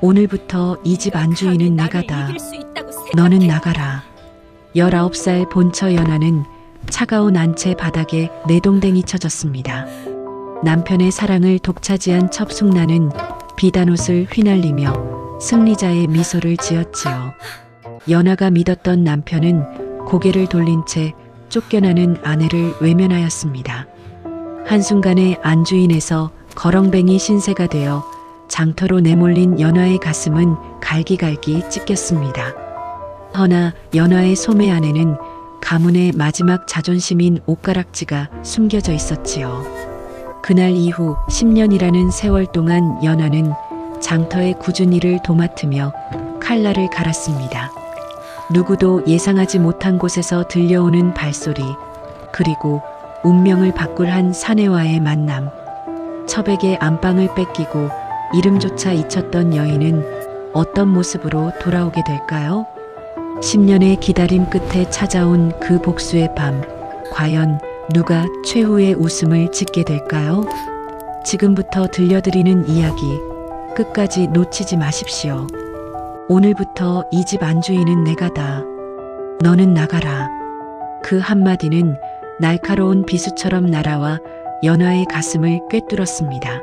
오늘부터 이 집 안주인은 내가다. 너는 나가라. 19살 본처 연하는 차가운 안채 바닥에 내동댕이 쳐졌습니다. 남편의 사랑을 독차지한 첩숙나는 비단옷을 휘날리며 승리자의 미소를 지었지요. 연하가 믿었던 남편은 고개를 돌린 채 쫓겨나는 아내를 외면하였습니다. 한순간에 안주인에서 거렁뱅이 신세가 되어 장터로 내몰린 연하의 가슴은 갈기갈기 찢겼습니다. 허나 연하의 소매 안에는 가문의 마지막 자존심인 옷가락지가 숨겨져 있었지요. 그날 이후 10년이라는 세월 동안 연하는 장터의 굳은 일을 도맡으며 칼날을 갈았습니다. 누구도 예상하지 못한 곳에서 들려오는 발소리, 그리고 운명을 바꿀 한 사내와의 만남. 첩에게 안방을 뺏기고 이름조차 잊혔던 여인은 어떤 모습으로 돌아오게 될까요? 10년의 기다림 끝에 찾아온 그 복수의 밤, 과연 누가 최후의 웃음을 짓게 될까요? 지금부터 들려드리는 이야기, 끝까지 놓치지 마십시오. 오늘부터 이 집 안주인은 내가다. 너는 나가라. 그 한마디는 날카로운 비수처럼 날아와 연하의 가슴을 꿰뚫었습니다.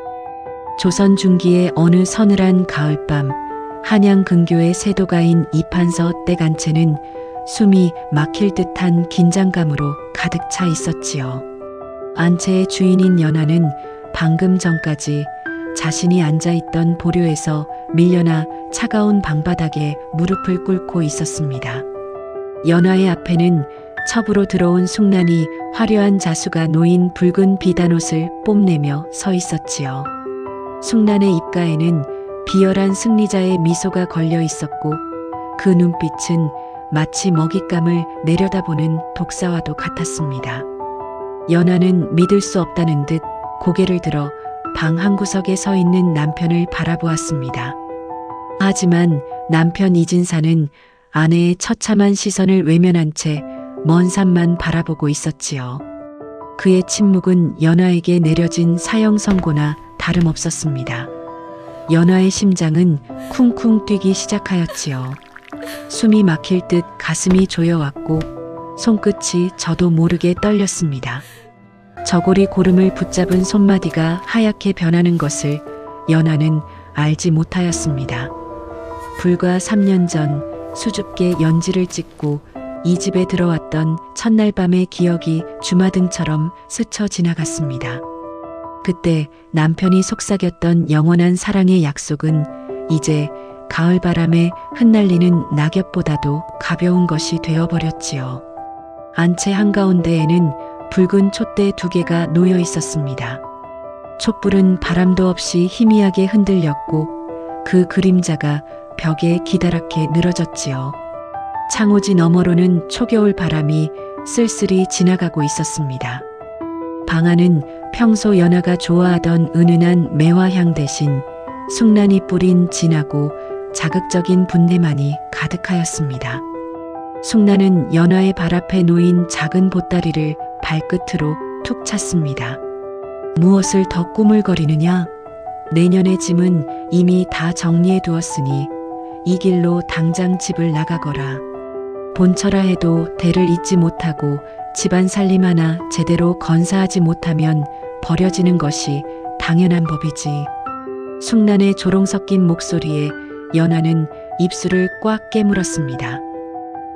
조선 중기의 어느 서늘한 가을밤, 한양 근교의 세도가인 이판서 댁안채는 숨이 막힐 듯한 긴장감으로 가득 차 있었지요. 안채의 주인인 연하는 방금 전까지 자신이 앉아있던 보료에서 밀려나 차가운 방바닥에 무릎을 꿇고 있었습니다. 연하의 앞에는 첩으로 들어온 숙난이 화려한 자수가 놓인 붉은 비단옷을 뽐내며 서 있었지요. 숙난의 입가에는 비열한 승리자의 미소가 걸려 있었고 그 눈빛은 마치 먹잇감을 내려다보는 독사와도 같았습니다. 연하는 믿을 수 없다는 듯 고개를 들어 방 한구석에 서 있는 남편을 바라보았습니다. 하지만 남편 이진사는 아내의 처참한 시선을 외면한 채 먼 산만 바라보고 있었지요. 그의 침묵은 연하에게 내려진 사형 선고나 다름없었습니다. 연하의 심장은 쿵쿵 뛰기 시작하였지요. 숨이 막힐 듯 가슴이 조여왔고 손끝이 저도 모르게 떨렸습니다. 저고리 고름을 붙잡은 손마디가 하얗게 변하는 것을 연하는 알지 못하였습니다. 불과 3년 전 수줍게 연지를 찍고 이 집에 들어왔던 첫날 밤의 기억이 주마등처럼 스쳐 지나갔습니다. 그때 남편이 속삭였던 영원한 사랑의 약속은 이제 가을바람에 흩날리는 낙엽보다도 가벼운 것이 되어버렸지요. 안채 한가운데에는 붉은 촛대 2개가 놓여 있었습니다. 촛불은 바람도 없이 희미하게 흔들렸고 그 그림자가 벽에 기다랗게 늘어졌지요. 창호지 너머로는 초겨울 바람이 쓸쓸히 지나가고 있었습니다. 방 안은 평소 연하가 좋아하던 은은한 매화향 대신 숙난이 뿌린 진하고 자극적인 분내만이 가득하였습니다. 숙난은 연하의 발 앞에 놓인 작은 보따리를 발끝으로 툭 찼습니다. 무엇을 더 꾸물거리느냐? 내년의 짐은 이미 다 정리해 두었으니 이 길로 당장 집을 나가거라. 본처라 해도 대를 잇지 못하고 집안 살림 하나 제대로 건사하지 못하면 버려지는 것이 당연한 법이지. 숙난의 조롱 섞인 목소리에 연하는 입술을 꽉 깨물었습니다.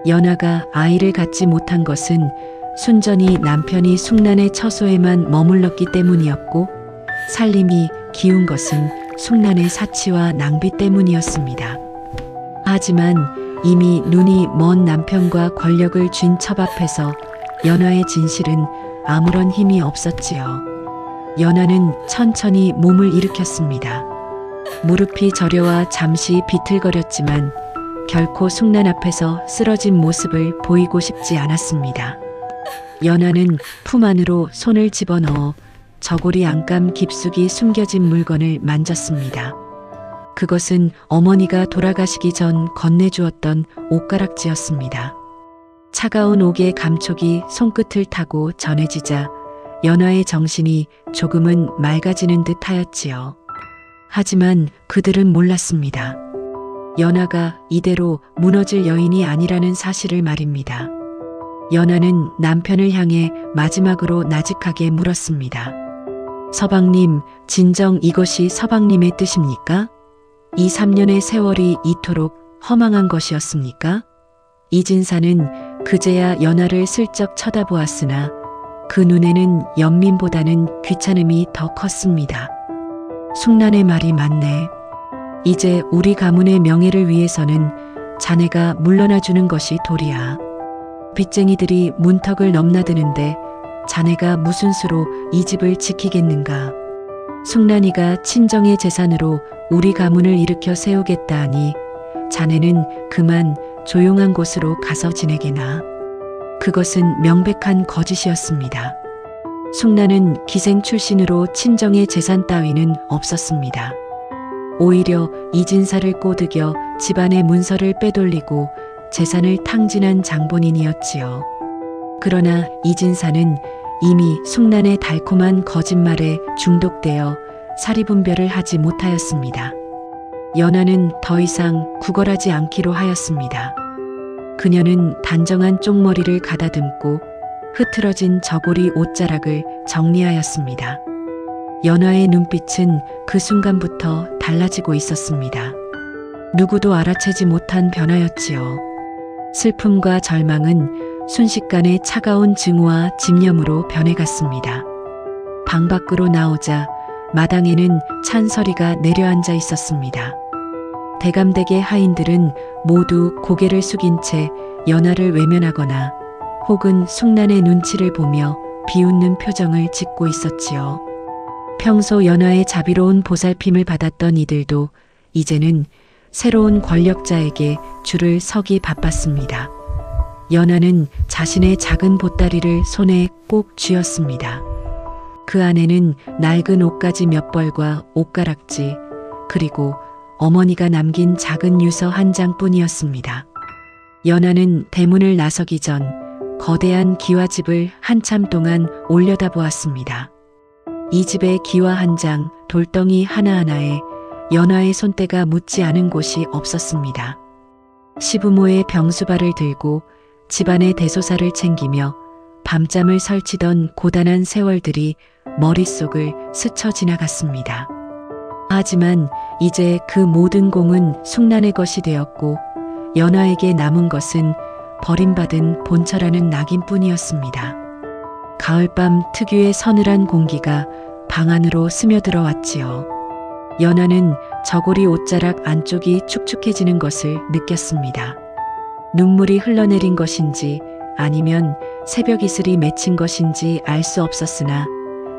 연하가 아이를 갖지 못한 것은 순전히 남편이 숙난의 처소에만 머물렀기 때문이었고 살림이 기운 것은 숙난의 사치와 낭비 때문이었습니다. 하지만 이미 눈이 먼 남편과 권력을 쥔 첩 앞에서 연하의 진실은 아무런 힘이 없었지요. 연하는 천천히 몸을 일으켰습니다. 무릎이 저려와 잠시 비틀거렸지만 결코 숙난 앞에서 쓰러진 모습을 보이고 싶지 않았습니다. 연하는 품 안으로 손을 집어넣어 저고리 안감 깊숙이 숨겨진 물건을 만졌습니다. 그것은 어머니가 돌아가시기 전 건네주었던 옷가락지였습니다. 차가운 옥의 감촉이 손끝을 타고 전해지자 연하의 정신이 조금은 맑아지는 듯 하였지요. 하지만 그들은 몰랐습니다. 연하가 이대로 무너질 여인이 아니라는 사실을 말입니다. 연하는 남편을 향해 마지막으로 나직하게 물었습니다. 서방님, 진정 이것이 서방님의 뜻입니까? 이 3년의 세월이 이토록 허망한 것이었습니까? 이진사는 그제야 연하를 슬쩍 쳐다보았으나 그 눈에는 연민보다는 귀찮음이 더 컸습니다. 숙란의 말이 맞네. 이제 우리 가문의 명예를 위해서는 자네가 물러나주는 것이 도리야. 빚쟁이들이 문턱을 넘나드는데 자네가 무슨 수로 이 집을 지키겠는가. 숙란이가 친정의 재산으로 우리 가문을 일으켜 세우겠다 하니 자네는 그만 조용한 곳으로 가서 지내게나. 그것은 명백한 거짓이었습니다. 숙란은 기생 출신으로 친정의 재산 따위는 없었습니다. 오히려 이진사를 꼬드겨 집안의 문서를 빼돌리고 재산을 탕진한 장본인이었지요. 그러나 이진사는 이미 숙란의 달콤한 거짓말에 중독되어 사리분별을 하지 못하였습니다. 연하는 더 이상 구걸하지 않기로 하였습니다. 그녀는 단정한 쪽머리를 가다듬고 흐트러진 저고리 옷자락을 정리하였습니다. 연하의 눈빛은 그 순간부터 달라지고 있었습니다. 누구도 알아채지 못한 변화였지요. 슬픔과 절망은 순식간에 차가운 증오와 집념으로 변해갔습니다. 방 밖으로 나오자 마당에는 찬설이가 내려앉아 있었습니다. 대감댁의 하인들은 모두 고개를 숙인 채 연하를 외면하거나 혹은 숙란의 눈치를 보며 비웃는 표정을 짓고 있었지요. 평소 연하의 자비로운 보살핌을 받았던 이들도 이제는 새로운 권력자에게 줄을 서기 바빴습니다. 연하는 자신의 작은 보따리를 손에 꼭 쥐었습니다. 그 안에는 낡은 옷가지 몇 벌과 옷가락지, 그리고 어머니가 남긴 작은 유서 한 장뿐이었습니다. 연하는 대문을 나서기 전 거대한 기와집을 한참 동안 올려다보았습니다. 이 집의 기와 한 장, 돌덩이 하나하나에 연하의 손때가 묻지 않은 곳이 없었습니다. 시부모의 병수발을 들고 집안의 대소사를 챙기며 밤잠을 설치던 고단한 세월들이 머릿속을 스쳐 지나갔습니다. 하지만 이제 그 모든 공은 숙란의 것이 되었고 연하에게 남은 것은 버림받은 본처라는 낙인뿐이었습니다. 가을밤 특유의 서늘한 공기가 방 안으로 스며들어 왔지요. 연하는 저고리 옷자락 안쪽이 축축해지는 것을 느꼈습니다. 눈물이 흘러내린 것인지 아니면 새벽 이슬이 맺힌 것인지 알 수 없었으나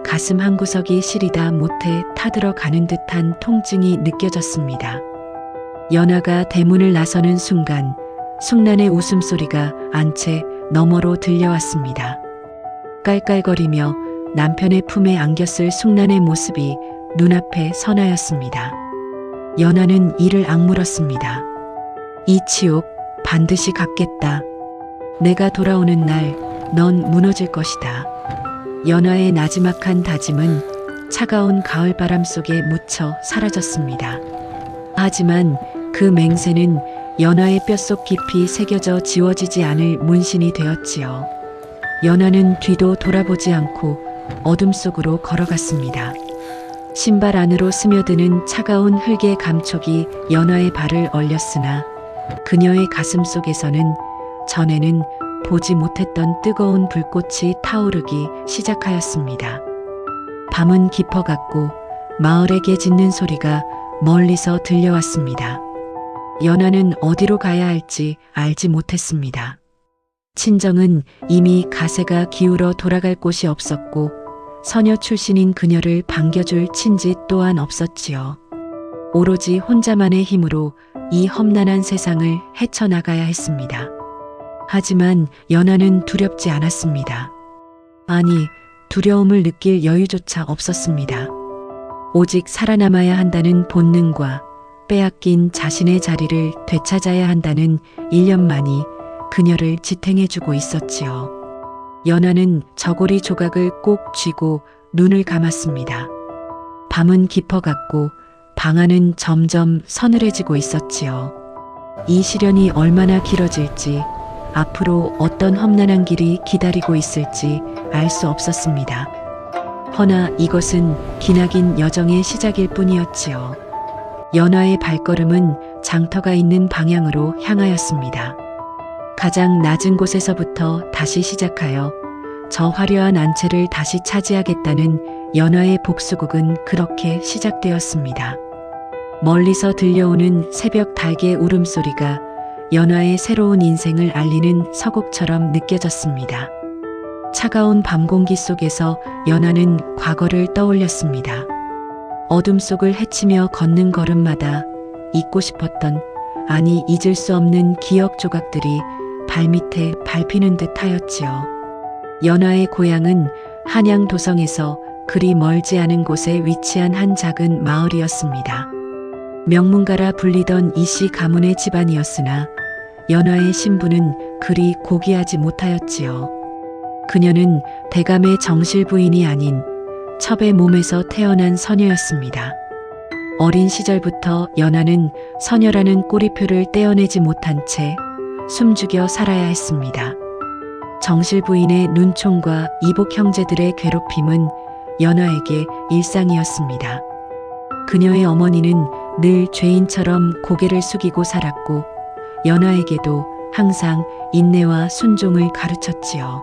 가슴 한구석이 시리다 못해 타들어가는 듯한 통증이 느껴졌습니다. 연하가 대문을 나서는 순간 숙란의 웃음소리가 안채 너머로 들려왔습니다. 깔깔거리며 남편의 품에 안겼을 숙란의 모습이 눈앞에 선하였습니다. 연하는 이를 악물었습니다. 이 치욕 반드시 갚겠다. 내가 돌아오는 날 넌 무너질 것이다. 연하의 나지막한 다짐은 차가운 가을바람 속에 묻혀 사라졌습니다. 하지만 그 맹세는 연하의 뼛속 깊이 새겨져 지워지지 않을 문신이 되었지요. 연하는 뒤도 돌아보지 않고 어둠 속으로 걸어갔습니다. 신발 안으로 스며드는 차가운 흙의 감촉이 연하의 발을 얼렸으나 그녀의 가슴 속에서는 전에는 보지 못했던 뜨거운 불꽃이 타오르기 시작하였습니다. 밤은 깊어갔고 마을의 개 짖는 소리가 멀리서 들려왔습니다. 연하는 어디로 가야 할지 알지 못했습니다. 친정은 이미 가세가 기울어 돌아갈 곳이 없었고 서녀 출신인 그녀를 반겨줄 친지 또한 없었지요. 오로지 혼자만의 힘으로 이 험난한 세상을 헤쳐나가야 했습니다. 하지만 연하는 두렵지 않았습니다. 아니, 두려움을 느낄 여유조차 없었습니다. 오직 살아남아야 한다는 본능과 빼앗긴 자신의 자리를 되찾아야 한다는 일념만이 그녀를 지탱해주고 있었지요. 연하는 저고리 조각을 꼭 쥐고 눈을 감았습니다. 밤은 깊어갔고 방 안은 점점 서늘해지고 있었지요. 이 시련이 얼마나 길어질지, 앞으로 어떤 험난한 길이 기다리고 있을지 알 수 없었습니다. 허나 이것은 기나긴 여정의 시작일 뿐이었지요. 연화의 발걸음은 장터가 있는 방향으로 향하였습니다. 가장 낮은 곳에서부터 다시 시작하여 저 화려한 안채를 다시 차지하겠다는 연화의 복수곡은 그렇게 시작되었습니다. 멀리서 들려오는 새벽 닭의 울음소리가 연화의 새로운 인생을 알리는 서곡처럼 느껴졌습니다. 차가운 밤 공기 속에서 연화는 과거를 떠올렸습니다. 어둠 속을 헤치며 걷는 걸음마다 잊고 싶었던, 아니 잊을 수 없는 기억 조각들이 발밑에 밟히는 듯 하였지요. 연화의 고향은 한양 도성에서 그리 멀지 않은 곳에 위치한 한 작은 마을이었습니다. 명문가라 불리던 이씨 가문의 집안이었으나 연화의 신부는 그리 고귀하지 못하였지요. 그녀는 대감의 정실 부인이 아닌 첩의 몸에서 태어난 서녀였습니다. 어린 시절부터 연화는 서녀라는 꼬리표를 떼어내지 못한 채 숨죽여 살아야 했습니다. 정실 부인의 눈총과 이복 형제들의 괴롭힘은 연화에게 일상이었습니다. 그녀의 어머니는 늘 죄인처럼 고개를 숙이고 살았고 연화에게도 항상 인내와 순종을 가르쳤지요.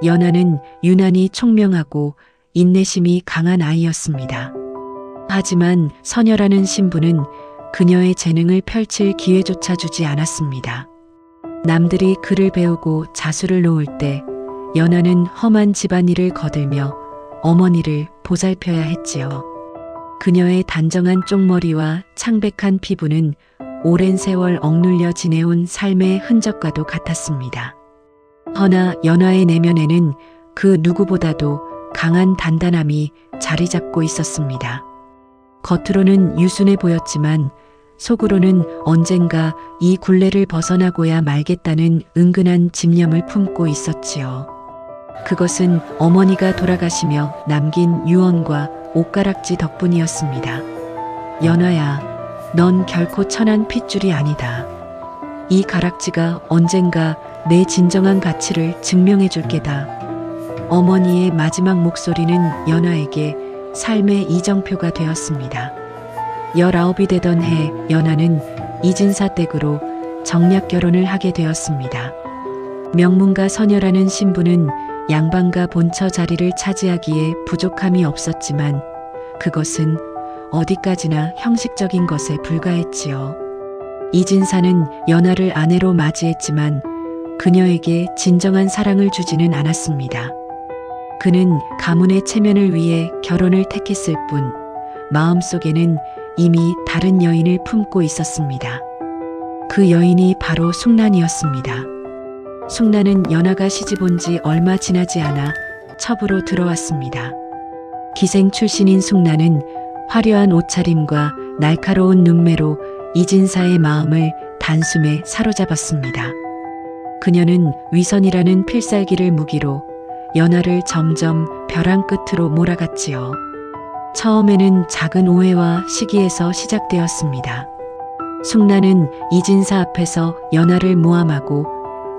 연화는 유난히 총명하고 인내심이 강한 아이였습니다. 하지만 서녀라는 신부는 그녀의 재능을 펼칠 기회조차 주지 않았습니다. 남들이 글을 배우고 자수를 놓을 때 연화는 험한 집안일을 거들며 어머니를 보살펴야 했지요. 그녀의 단정한 쪽머리와 창백한 피부는 오랜 세월 억눌려 지내온 삶의 흔적과도 같았습니다. 허나 연화의 내면에는 그 누구보다도 강한 단단함이 자리 잡고 있었습니다. 겉으로는 유순해 보였지만 속으로는 언젠가 이 굴레를 벗어나고야 말겠다는 은근한 집념을 품고 있었지요. 그것은 어머니가 돌아가시며 남긴 유언과 옷가락지 덕분이었습니다. 연화야, 넌 결코 천한 핏줄이 아니다. 이 가락지가 언젠가 내 진정한 가치를 증명해 줄 게다. 어머니의 마지막 목소리는 연화에게 삶의 이정표가 되었습니다. 19이 되던 해 연화는 이진사 댁으로 정략 결혼을 하게 되었습니다. 명문가 서녀라는 신부는 양반가 본처 자리를 차지하기에 부족함이 없었지만 그것은 어디까지나 형식적인 것에 불과했지요. 이진사는 연화를 아내로 맞이했지만 그녀에게 진정한 사랑을 주지는 않았습니다. 그는 가문의 체면을 위해 결혼을 택했을 뿐 마음속에는 이미 다른 여인을 품고 있었습니다. 그 여인이 바로 숙란이었습니다. 숙란은 연화가 시집 온 지 얼마 지나지 않아 첩으로 들어왔습니다. 기생 출신인 숙란은 화려한 옷차림과 날카로운 눈매로 이진사의 마음을 단숨에 사로잡았습니다. 그녀는 위선이라는 필살기를 무기로 연화를 점점 벼랑 끝으로 몰아갔지요. 처음에는 작은 오해와 시기에서 시작되었습니다. 숙란은 이진사 앞에서 연화를 모함하고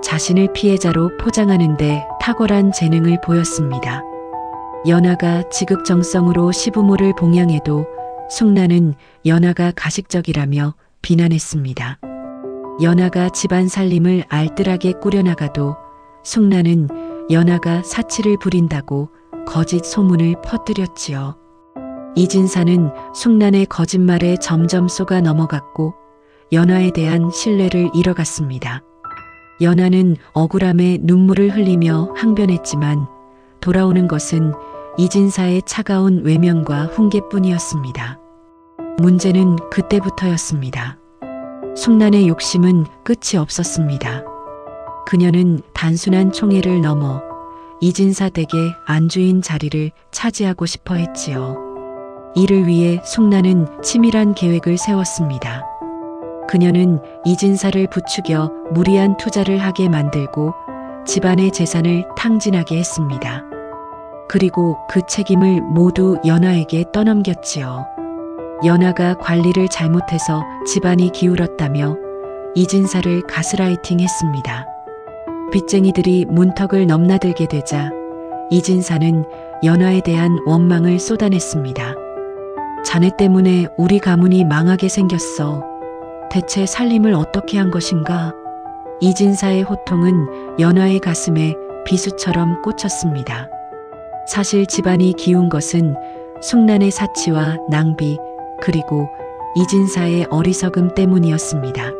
자신을 피해자로 포장하는 데 탁월한 재능을 보였습니다. 연화가 지극정성으로 시부모를 봉양해도 숙란은 연화가 가식적이라며 비난했습니다. 연화가 집안 살림을 알뜰하게 꾸려나가도 숙란은 연화가 사치를 부린다고 거짓 소문을 퍼뜨렸지요. 이진사는 숙란의 거짓말에 점점 속아 넘어갔고 연화에 대한 신뢰를 잃어갔습니다. 연화는 억울함에 눈물을 흘리며 항변했지만 돌아오는 것은 이진사의 차가운 외면과 훈계뿐이었습니다. 문제는 그때부터였습니다. 숙란의 욕심은 끝이 없었습니다. 그녀는 단순한 총애를 넘어 이진사 댁의 안주인 자리를 차지하고 싶어 했지요. 이를 위해 숙란은 치밀한 계획을 세웠습니다. 그녀는 이진사를 부추겨 무리한 투자를 하게 만들고 집안의 재산을 탕진하게 했습니다. 그리고 그 책임을 모두 연화에게 떠넘겼지요. 연화가 관리를 잘못해서 집안이 기울었다며 이진사를 가스라이팅했습니다. 빚쟁이들이 문턱을 넘나들게 되자 이진사는 연화에 대한 원망을 쏟아냈습니다. 자네 때문에 우리 가문이 망하게 생겼어. 대체 살림을 어떻게 한 것인가? 이진사의 호통은 연화의 가슴에 비수처럼 꽂혔습니다. 사실 집안이 기운 것은 숙란의 사치와 낭비, 그리고 이진사의 어리석음 때문이었습니다.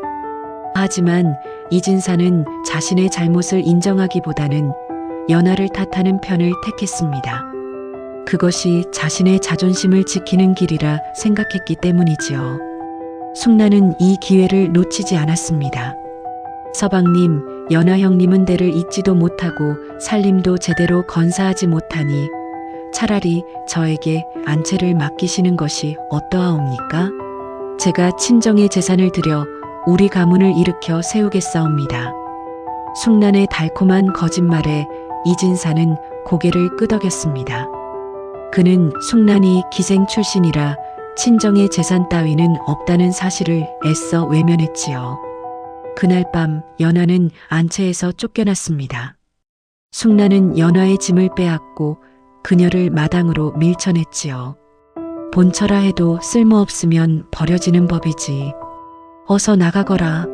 하지만 이진사는 자신의 잘못을 인정하기보다는 연화를 탓하는 편을 택했습니다. 그것이 자신의 자존심을 지키는 길이라 생각했기 때문이지요. 숙란은 이 기회를 놓치지 않았습니다. 서방님, 연화 형님은 대를 잇지도 못하고 살림도 제대로 건사하지 못하니 차라리 저에게 안채를 맡기시는 것이 어떠하옵니까? 제가 친정의 재산을 들여 우리 가문을 일으켜 세우겠사옵니다. 숙란의 달콤한 거짓말에 이진사는 고개를 끄덕였습니다. 그는 숙란이 기생 출신이라 친정의 재산 따위는 없다는 사실을 애써 외면했지요. 그날 밤 연화는 안채에서 쫓겨났습니다. 숙란은 연화의 짐을 빼앗고 그녀를 마당으로 밀쳐냈지요. 본처라 해도 쓸모없으면 버려지는 법이지. 어서 나가거라.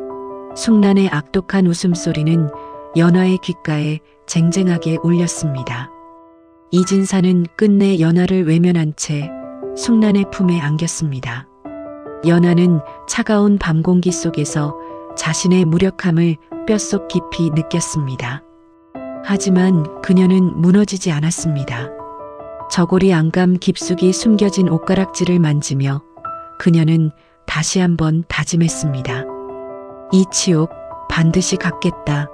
숙란의 악독한 웃음소리는 연화의 귓가에 쟁쟁하게 울렸습니다. 이진사는 끝내 연화를 외면한 채 숙란의 품에 안겼습니다. 연화는 차가운 밤 공기 속에서 자신의 무력함을 뼛속 깊이 느꼈습니다. 하지만 그녀는 무너지지 않았습니다. 저고리 안감 깊숙이 숨겨진 옷가락질을 만지며 그녀는 다시 한번 다짐했습니다. 이 치욕 반드시 갚겠다.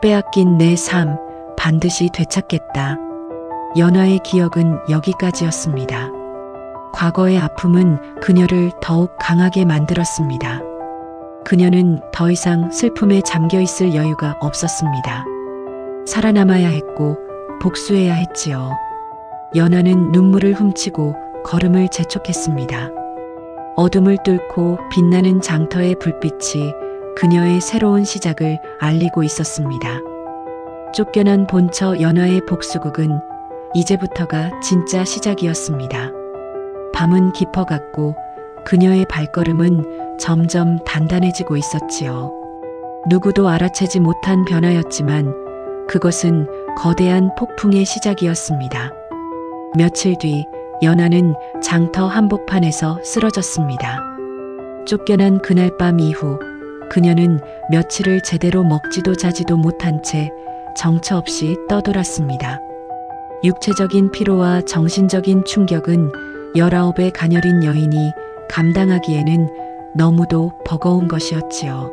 빼앗긴 내 삶 반드시 되찾겠다. 연화의 기억은 여기까지였습니다. 과거의 아픔은 그녀를 더욱 강하게 만들었습니다. 그녀는 더 이상 슬픔에 잠겨 있을 여유가 없었습니다. 살아남아야 했고 복수해야 했지요. 연화는 눈물을 훔치고 걸음을 재촉했습니다. 어둠을 뚫고 빛나는 장터의 불빛이 그녀의 새로운 시작을 알리고 있었습니다. 쫓겨난 본처 연화의 복수극은 이제부터가 진짜 시작이었습니다. 밤은 깊어갔고 그녀의 발걸음은 점점 단단해지고 있었지요. 누구도 알아채지 못한 변화였지만 그것은 거대한 폭풍의 시작이었습니다. 며칠 뒤 연화는 장터 한복판에서 쓰러졌습니다. 쫓겨난 그날 밤 이후 그녀는 며칠을 제대로 먹지도 자지도 못한 채 정처 없이 떠돌았습니다. 육체적인 피로와 정신적인 충격은 19의 가녀린 여인이 감당하기에는 너무도 버거운 것이었지요.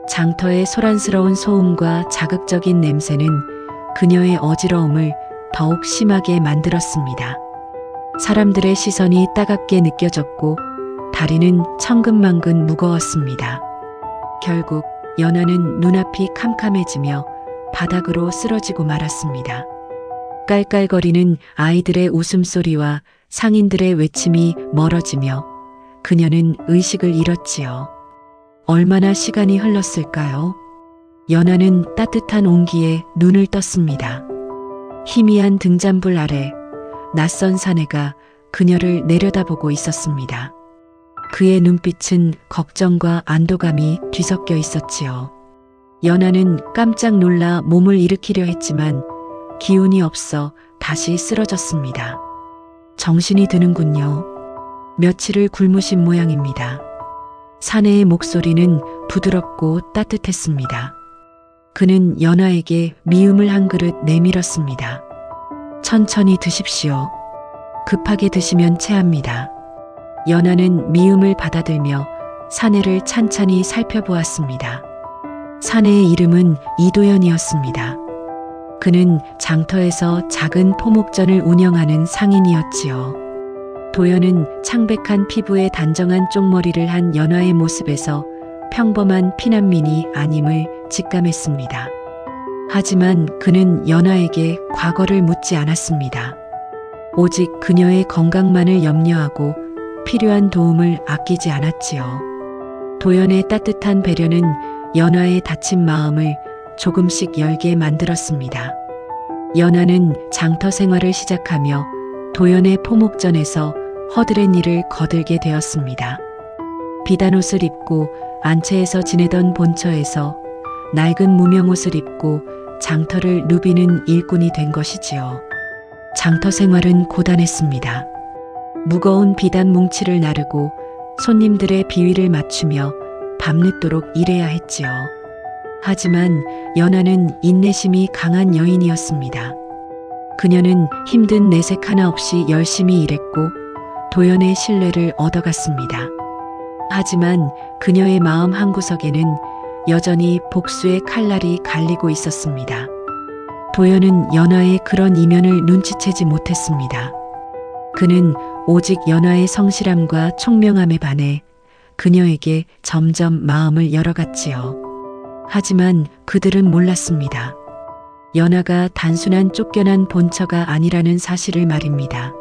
장터의 소란스러운 소음과 자극적인 냄새는 그녀의 어지러움을 더욱 심하게 만들었습니다. 사람들의 시선이 따갑게 느껴졌고 다리는 천근만근 무거웠습니다. 결국 연화는 눈앞이 캄캄해지며 바닥으로 쓰러지고 말았습니다. 깔깔거리는 아이들의 웃음소리와 상인들의 외침이 멀어지며 그녀는 의식을 잃었지요. 얼마나 시간이 흘렀을까요? 연화는 따뜻한 온기에 눈을 떴습니다. 희미한 등잔불 아래 낯선 사내가 그녀를 내려다보고 있었습니다. 그의 눈빛은 걱정과 안도감이 뒤섞여 있었지요. 연화는 깜짝 놀라 몸을 일으키려 했지만 기운이 없어 다시 쓰러졌습니다. 정신이 드는군요. 며칠을 굶으신 모양입니다. 사내의 목소리는 부드럽고 따뜻했습니다. 그는 연화에게 미음을 한 그릇 내밀었습니다. 천천히 드십시오. 급하게 드시면 체합니다. 연화는 미음을 받아들며 사내를 찬찬히 살펴보았습니다. 사내의 이름은 이도연이었습니다. 그는 장터에서 작은 포목전을 운영하는 상인이었지요. 도연은 창백한 피부에 단정한 쪽머리를 한 연화의 모습에서 평범한 피난민이 아님을 직감했습니다. 하지만 그는 연화에게 과거를 묻지 않았습니다. 오직 그녀의 건강만을 염려하고 필요한 도움을 아끼지 않았지요. 도연의 따뜻한 배려는 연화의 다친 마음을 조금씩 열게 만들었습니다. 연화는 장터 생활을 시작하며 도연의 포목전에서 허드렛 일을 거들게 되었습니다. 비단옷을 입고 안채에서 지내던 본처에서 낡은 무명옷을 입고 장터를 누비는 일꾼이 된 것이지요. 장터 생활은 고단했습니다. 무거운 비단 뭉치를 나르고 손님들의 비위를 맞추며 밤늦도록 일해야 했지요. 하지만 연화는 인내심이 강한 여인이었습니다. 그녀는 힘든 내색 하나 없이 열심히 일했고 도연의 신뢰를 얻어갔습니다. 하지만 그녀의 마음 한구석에는 여전히 복수의 칼날이 갈리고 있었습니다. 도연은 연화의 그런 이면을 눈치채지 못했습니다. 그는 오직 연화의 성실함과 총명함에 반해 그녀에게 점점 마음을 열어갔지요. 하지만 그들은 몰랐습니다. 연화가 단순한 쫓겨난 본처가 아니라는 사실을 말입니다.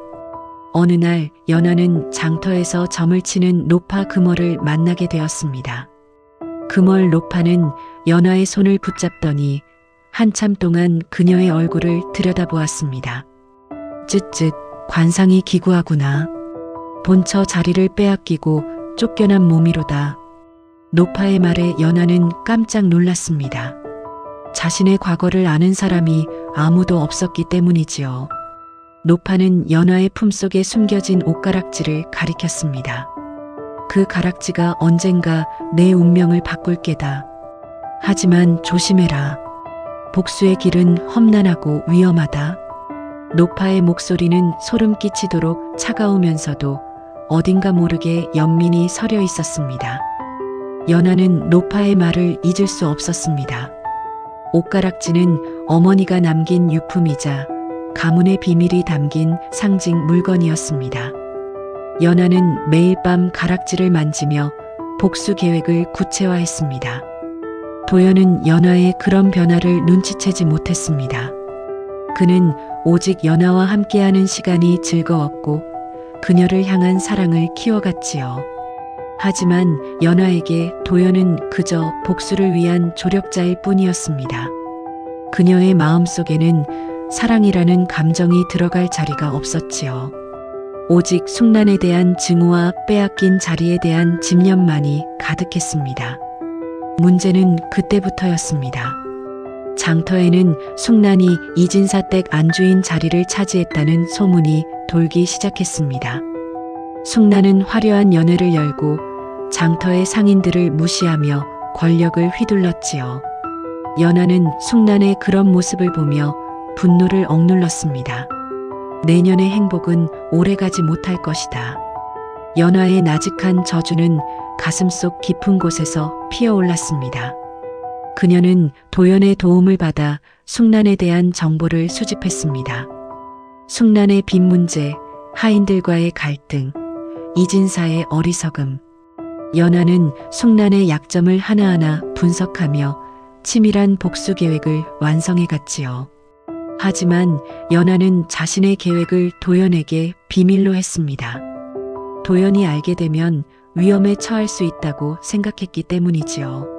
어느 날 연화는 장터에서 점을 치는 노파 금월을 만나게 되었습니다. 금월 노파는 연화의 손을 붙잡더니 한참 동안 그녀의 얼굴을 들여다보았습니다. 쯧쯧, 관상이 기구하구나. 본처 자리를 빼앗기고 쫓겨난 몸이로다. 노파의 말에 연화는 깜짝 놀랐습니다. 자신의 과거를 아는 사람이 아무도 없었기 때문이지요. 노파는 연화의 품속에 숨겨진 옷가락지를 가리켰습니다. 그 가락지가 언젠가 내 운명을 바꿀 게다. 하지만 조심해라. 복수의 길은 험난하고 위험하다. 노파의 목소리는 소름 끼치도록 차가우면서도 어딘가 모르게 연민이 서려 있었습니다. 연화는 노파의 말을 잊을 수 없었습니다. 옷가락지는 어머니가 남긴 유품이자 가문의 비밀이 담긴 상징 물건이었습니다. 연화는 매일 밤 가락지를 만지며 복수 계획을 구체화했습니다. 도연은 연화의 그런 변화를 눈치채지 못했습니다. 그는 오직 연화와 함께하는 시간이 즐거웠고 그녀를 향한 사랑을 키워갔지요. 하지만 연화에게 도연은 그저 복수를 위한 조력자일 뿐이었습니다. 그녀의 마음속에는 사랑이라는 감정이 들어갈 자리가 없었지요. 오직 숙란에 대한 증오와 빼앗긴 자리에 대한 집념만이 가득했습니다. 문제는 그때부터였습니다. 장터에는 숙란이 이진사댁 안주인 자리를 차지했다는 소문이 돌기 시작했습니다. 숙란은 화려한 연회를 열고 장터의 상인들을 무시하며 권력을 휘둘렀지요. 연화는 숙란의 그런 모습을 보며 분노를 억눌렀습니다. 내년의 행복은 오래가지 못할 것이다. 연화의 나직한 저주는 가슴속 깊은 곳에서 피어올랐습니다. 그녀는 도연의 도움을 받아 숙란에 대한 정보를 수집했습니다. 숙란의 빚 문제, 하인들과의 갈등, 이진사의 어리석음. 연화는 숙란의 약점을 하나하나 분석하며 치밀한 복수 계획을 완성해 갔지요. 하지만 연화는 자신의 계획을 도연에게 비밀로 했습니다. 도연이 알게 되면 위험에 처할 수 있다고 생각했기 때문이지요.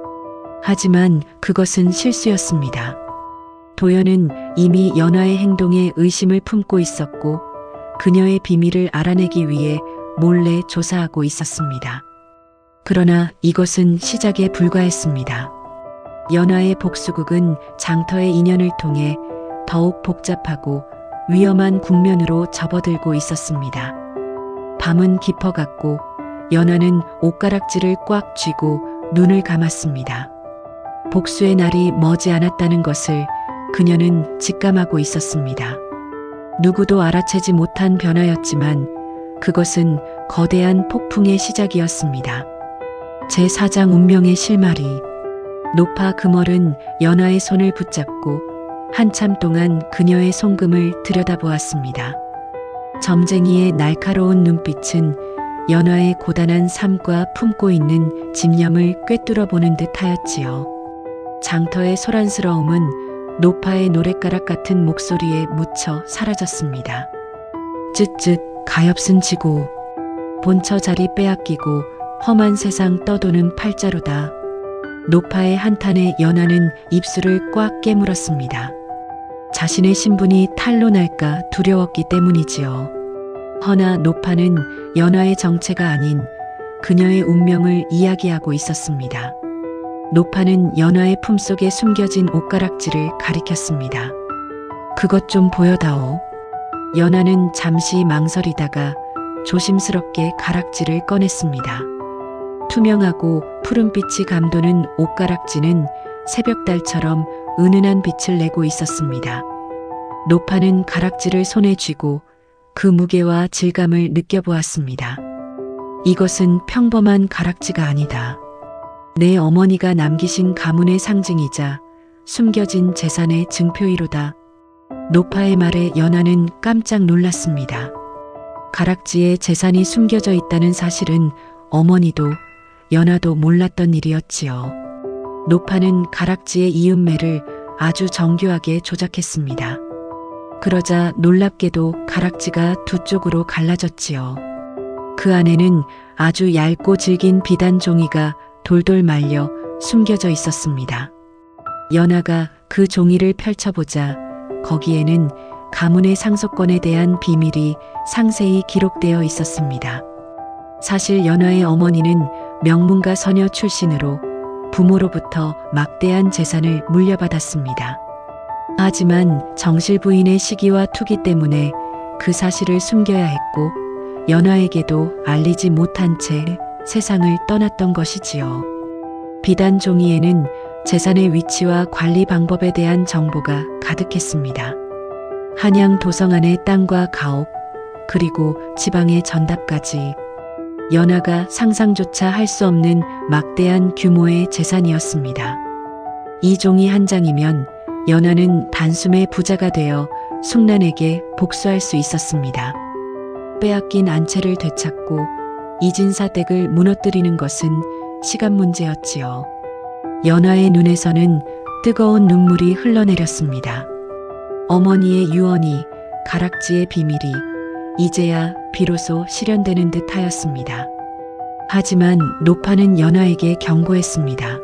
하지만 그것은 실수였습니다. 도연은 이미 연화의 행동에 의심을 품고 있었고 그녀의 비밀을 알아내기 위해 몰래 조사하고 있었습니다. 그러나 이것은 시작에 불과했습니다. 연화의 복수극은 장터의 인연을 통해 더욱 복잡하고 위험한 국면으로 접어들고 있었습니다. 밤은 깊어갔고 연화는 옷가락지를 꽉 쥐고 눈을 감았습니다. 복수의 날이 머지 않았다는 것을 그녀는 직감하고 있었습니다. 누구도 알아채지 못한 변화였지만 그것은 거대한 폭풍의 시작이었습니다. 제4장 운명의 실마리. 노파 금월은 연화의 손을 붙잡고 한참 동안 그녀의 송금을 들여다보았습니다. 점쟁이의 날카로운 눈빛은 연화의 고단한 삶과 품고 있는 집념을 꿰뚫어 보는 듯 하였지요. 장터의 소란스러움은 노파의 노랫가락 같은 목소리에 묻혀 사라졌습니다. 쯧쯧, 가엾은 지고, 본처 자리 빼앗기고 험한 세상 떠도는 팔자로다. 노파의 한탄에 연하는 입술을 꽉 깨물었습니다. 자신의 신분이 탄로 날까 두려웠기 때문이지요. 허나 노파는 연하의 정체가 아닌 그녀의 운명을 이야기하고 있었습니다. 노파는 연하의 품속에 숨겨진 옷가락질을 가리켰습니다. 그것 좀 보여다오. 연하는 잠시 망설이다가 조심스럽게 가락지를 꺼냈습니다. 투명하고 푸른빛이 감도는 옷가락지는 새벽달처럼 은은한 빛을 내고 있었습니다. 노파는 가락지를 손에 쥐고 그 무게와 질감을 느껴보았습니다. 이것은 평범한 가락지가 아니다. 내 어머니가 남기신 가문의 상징이자 숨겨진 재산의 증표이로다. 노파의 말에 연하는 깜짝 놀랐습니다. 가락지에 재산이 숨겨져 있다는 사실은 어머니도 연하도 몰랐던 일이었지요. 노파는 가락지의 이음매를 아주 정교하게 조작했습니다. 그러자 놀랍게도 가락지가 두 쪽으로 갈라졌지요. 그 안에는 아주 얇고 질긴 비단 종이가 돌돌 말려 숨겨져 있었습니다. 연하가 그 종이를 펼쳐보자 거기에는 가문의 상속권에 대한 비밀이 상세히 기록되어 있었습니다. 사실 연하의 어머니는 명문가 서녀 출신으로 부모로부터 막대한 재산을 물려받았습니다. 하지만 정실 부인의 시기와 투기 때문에 그 사실을 숨겨야 했고 연하에게도 알리지 못한 채 세상을 떠났던 것이지요. 비단 종이에는 재산의 위치와 관리 방법에 대한 정보가 가득했습니다. 한양 도성안의 땅과 가옥, 그리고 지방의 전답까지 연하가 상상조차 할 수 없는 막대한 규모의 재산이었습니다. 이 종이 한 장이면 연하는 단숨에 부자가 되어 숙란에게 복수할 수 있었습니다. 빼앗긴 안채를 되찾고 이진사 댁을 무너뜨리는 것은 시간 문제였지요. 연하의 눈에서는 뜨거운 눈물이 흘러내렸습니다. 어머니의 유언이, 가락지의 비밀이 이제야 비로소 실현되는 듯 하였습니다. 하지만 노파는 연하에게 경고했습니다.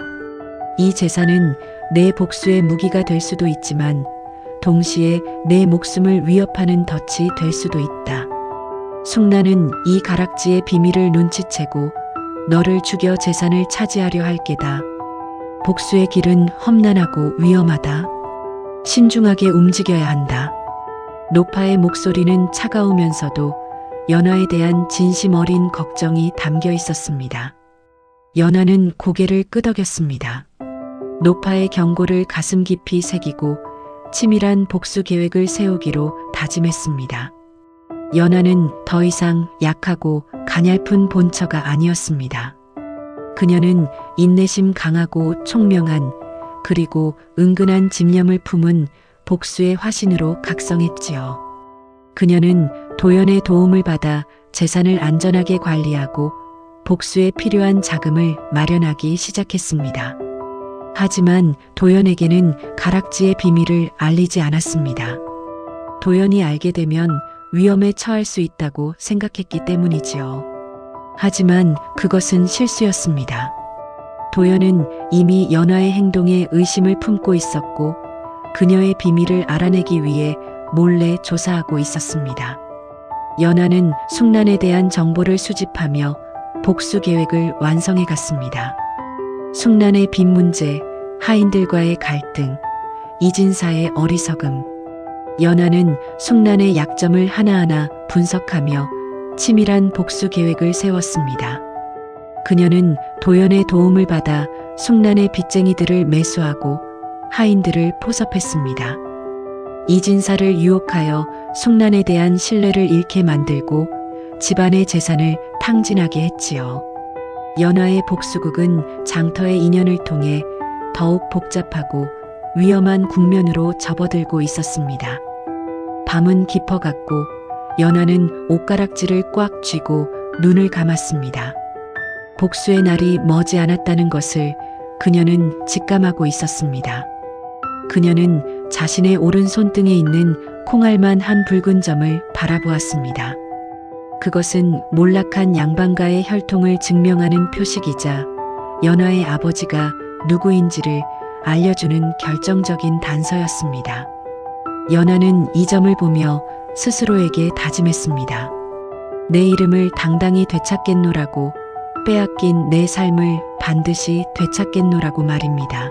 이 재산은 내 복수의 무기가 될 수도 있지만 동시에 내 목숨을 위협하는 덫이 될 수도 있다. 숙란은 이 가락지의 비밀을 눈치채고 너를 죽여 재산을 차지하려 할 게다. 복수의 길은 험난하고 위험하다. 신중하게 움직여야 한다. 노파의 목소리는 차가우면서도 연하에 대한 진심 어린 걱정이 담겨 있었습니다. 연하는 고개를 끄덕였습니다. 노파의 경고를 가슴 깊이 새기고 치밀한 복수 계획을 세우기로 다짐했습니다. 연하는 더 이상 약하고 가냘픈 본처가 아니었습니다. 그녀는 인내심 강하고 총명한 그리고 은근한 집념을 품은 복수의 화신으로 각성했지요. 그녀는 도연의 도움을 받아 재산을 안전하게 관리하고 복수에 필요한 자금을 마련하기 시작했습니다. 하지만 도연에게는 가락지의 비밀을 알리지 않았습니다. 도연이 알게 되면 위험에 처할 수 있다고 생각했기 때문이지요. 하지만 그것은 실수였습니다. 도연은 이미 연하의 행동에 의심을 품고 있었고 그녀의 비밀을 알아내기 위해 몰래 조사하고 있었습니다. 연하는 숙란에 대한 정보를 수집하며 복수 계획을 완성해 갔습니다. 숙란의 빚 문제, 하인들과의 갈등, 이진사의 어리석음. 연하는 숙란의 약점을 하나하나 분석하며 치밀한 복수 계획을 세웠습니다. 그녀는 도연의 도움을 받아 숙란의 빚쟁이들을 매수하고 하인들을 포섭했습니다. 이진사를 유혹하여 숙란에 대한 신뢰를 잃게 만들고 집안의 재산을 탕진하게 했지요. 연하의 복수극은 장터의 인연을 통해 더욱 복잡하고 위험한 국면으로 접어들고 있었습니다. 밤은 깊어갔고 연하는 옷가락지를 꽉 쥐고 눈을 감았습니다. 복수의 날이 머지 않았다는 것을 그녀는 직감하고 있었습니다. 그녀는 자신의 오른 손등에 있는 콩알만 한 붉은 점을 바라보았습니다. 그것은 몰락한 양반가의 혈통을 증명하는 표식이자 연화의 아버지가 누구인지를 알려주는 결정적인 단서였습니다. 연화는 이 점을 보며 스스로에게 다짐했습니다. 내 이름을 당당히 되찾겠노라고, 빼앗긴 내 삶을 반드시 되찾겠노라고 말입니다.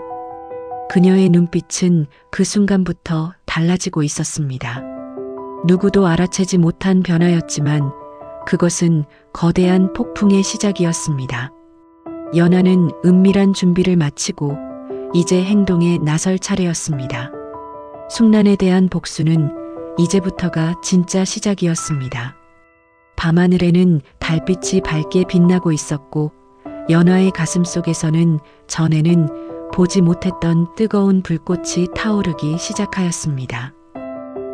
그녀의 눈빛은 그 순간부터 달라지고 있었습니다. 누구도 알아채지 못한 변화였지만 그것은 거대한 폭풍의 시작이었습니다. 연화는 은밀한 준비를 마치고 이제 행동에 나설 차례였습니다. 숙란에 대한 복수는 이제부터가 진짜 시작이었습니다. 밤하늘에는 달빛이 밝게 빛나고 있었고 연화의 가슴속에서는 전에는 보지 못했던 뜨거운 불꽃이 타오르기 시작하였습니다.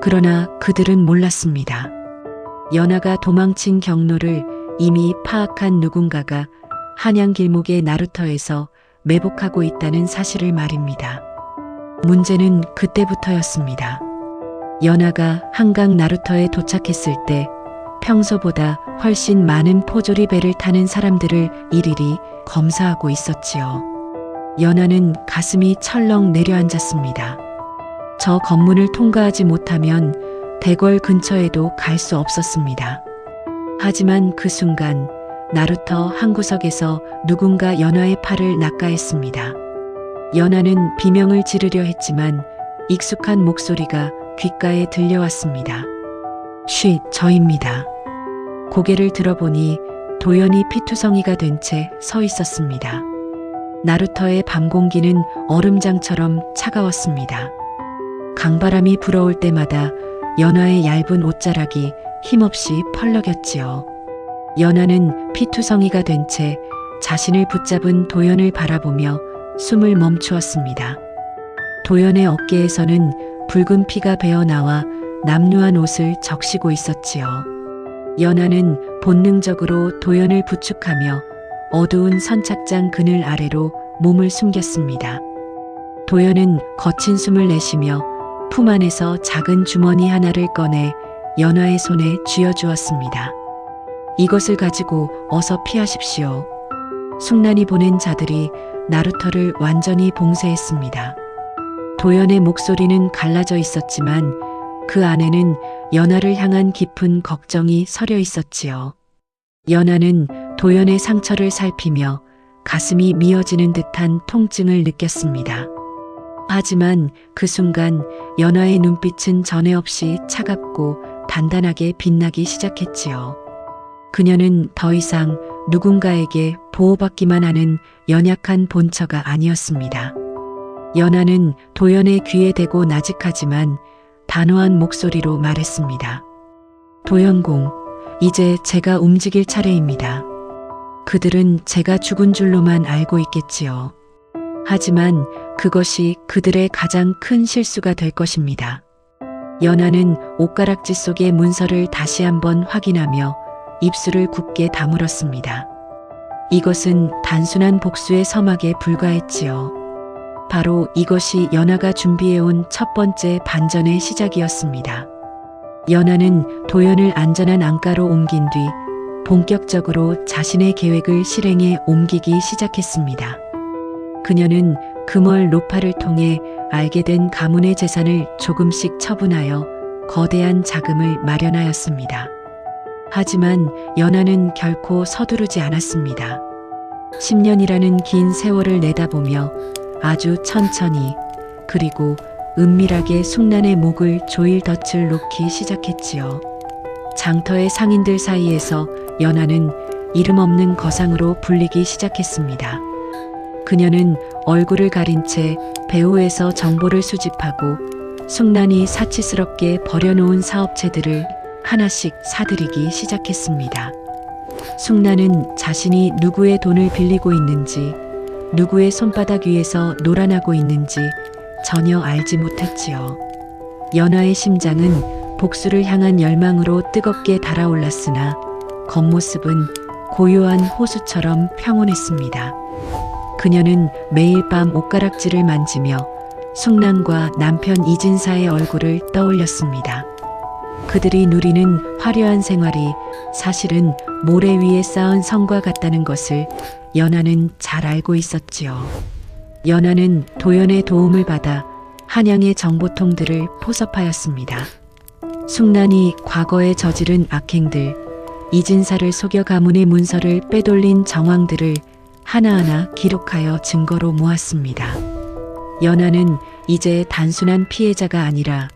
그러나 그들은 몰랐습니다. 연화가 도망친 경로를 이미 파악한 누군가가 한양 길목의 나루터에서 매복하고 있다는 사실을 말입니다. 문제는 그때부터였습니다. 연화가 한강 나루터에 도착했을 때 평소보다 훨씬 많은 포조리 배를 타는 사람들을 일일이 검사하고 있었지요. 연화는 가슴이 철렁 내려앉았습니다. 저 건물을 통과하지 못하면 대궐 근처에도 갈 수 없었습니다. 하지만 그 순간 나루터 한 구석에서 누군가 연화의 팔을 낚아했습니다. 연화는 비명을 지르려 했지만 익숙한 목소리가 귓가에 들려왔습니다. 쉿, 저입니다. 고개를 들어보니 도연이 피투성이가 된 채 서 있었습니다. 나루터의 밤 공기는 얼음장처럼 차가웠습니다. 강바람이 불어올 때마다 연화의 얇은 옷자락이 힘없이 펄럭였지요. 연화는 피투성이가 된 채 자신을 붙잡은 도연을 바라보며 숨을 멈추었습니다. 도연의 어깨에서는 붉은 피가 배어나와 남루한 옷을 적시고 있었지요. 연화는 본능적으로 도연을 부축하며 어두운 선착장 그늘 아래로 몸을 숨겼습니다. 도연은 거친 숨을 내쉬며 품 안에서 작은 주머니 하나를 꺼내 연화의 손에 쥐어주었습니다. 이것을 가지고 어서 피하십시오. 숙란이 보낸 자들이 나루터를 완전히 봉쇄했습니다. 도연의 목소리는 갈라져 있었지만 그 안에는 연화를 향한 깊은 걱정이 서려 있었지요. 연화는 도연의 상처를 살피며 가슴이 미어지는 듯한 통증을 느꼈습니다. 하지만 그 순간 연화의 눈빛은 전에 없이 차갑고 단단하게 빛나기 시작했지요. 그녀는 더 이상 누군가에게 보호받기만 하는 연약한 본처가 아니었습니다. 연화는 도연의 귀에 대고 나직하지만 단호한 목소리로 말했습니다. 도연공, 이제 제가 움직일 차례입니다. 그들은 제가 죽은 줄로만 알고 있겠지요. 하지만 그것이 그들의 가장 큰 실수가 될 것입니다. 연화는 옷가락지 속의 문서를 다시 한번 확인하며 입술을 굳게 다물었습니다. 이것은 단순한 복수의 서막에 불과했지요. 바로 이것이 연화가 준비해온 첫 번째 반전의 시작이었습니다. 연화는 도연을 안전한 안가로 옮긴 뒤 본격적으로 자신의 계획을 실행에 옮기기 시작했습니다. 그녀는 금월 로파를 통해 알게 된 가문의 재산을 조금씩 처분하여 거대한 자금을 마련하였습니다. 하지만 연화는 결코 서두르지 않았습니다. 10년이라는 긴 세월을 내다보며 아주 천천히 그리고 은밀하게 숙란의 목을 조일 덫을 놓기 시작했지요. 장터의 상인들 사이에서 연화는 이름 없는 거상으로 불리기 시작했습니다. 그녀는 얼굴을 가린 채 배후에서 정보를 수집하고 숙란이 사치스럽게 버려놓은 사업체들을 하나씩 사들이기 시작했습니다. 숙란은 자신이 누구의 돈을 빌리고 있는지, 누구의 손바닥 위에서 놀아나고 있는지 전혀 알지 못했지요. 연화의 심장은 복수를 향한 열망으로 뜨겁게 달아올랐으나 겉모습은 고요한 호수처럼 평온했습니다. 그녀는 매일 밤 옷가락지를 만지며 숙란과 남편 이진사의 얼굴을 떠올렸습니다. 그들이 누리는 화려한 생활이 사실은 모래 위에 쌓은 성과 같다는 것을 연하는 잘 알고 있었지요. 연하는 도연의 도움을 받아 한양의 정보통들을 포섭하였습니다. 숙난이 과거에 저지른 악행들, 이진사를 속여 가문의 문서를 빼돌린 정황들을 하나하나 기록하여 증거로 모았습니다. 연하는 이제 단순한 피해자가 아니라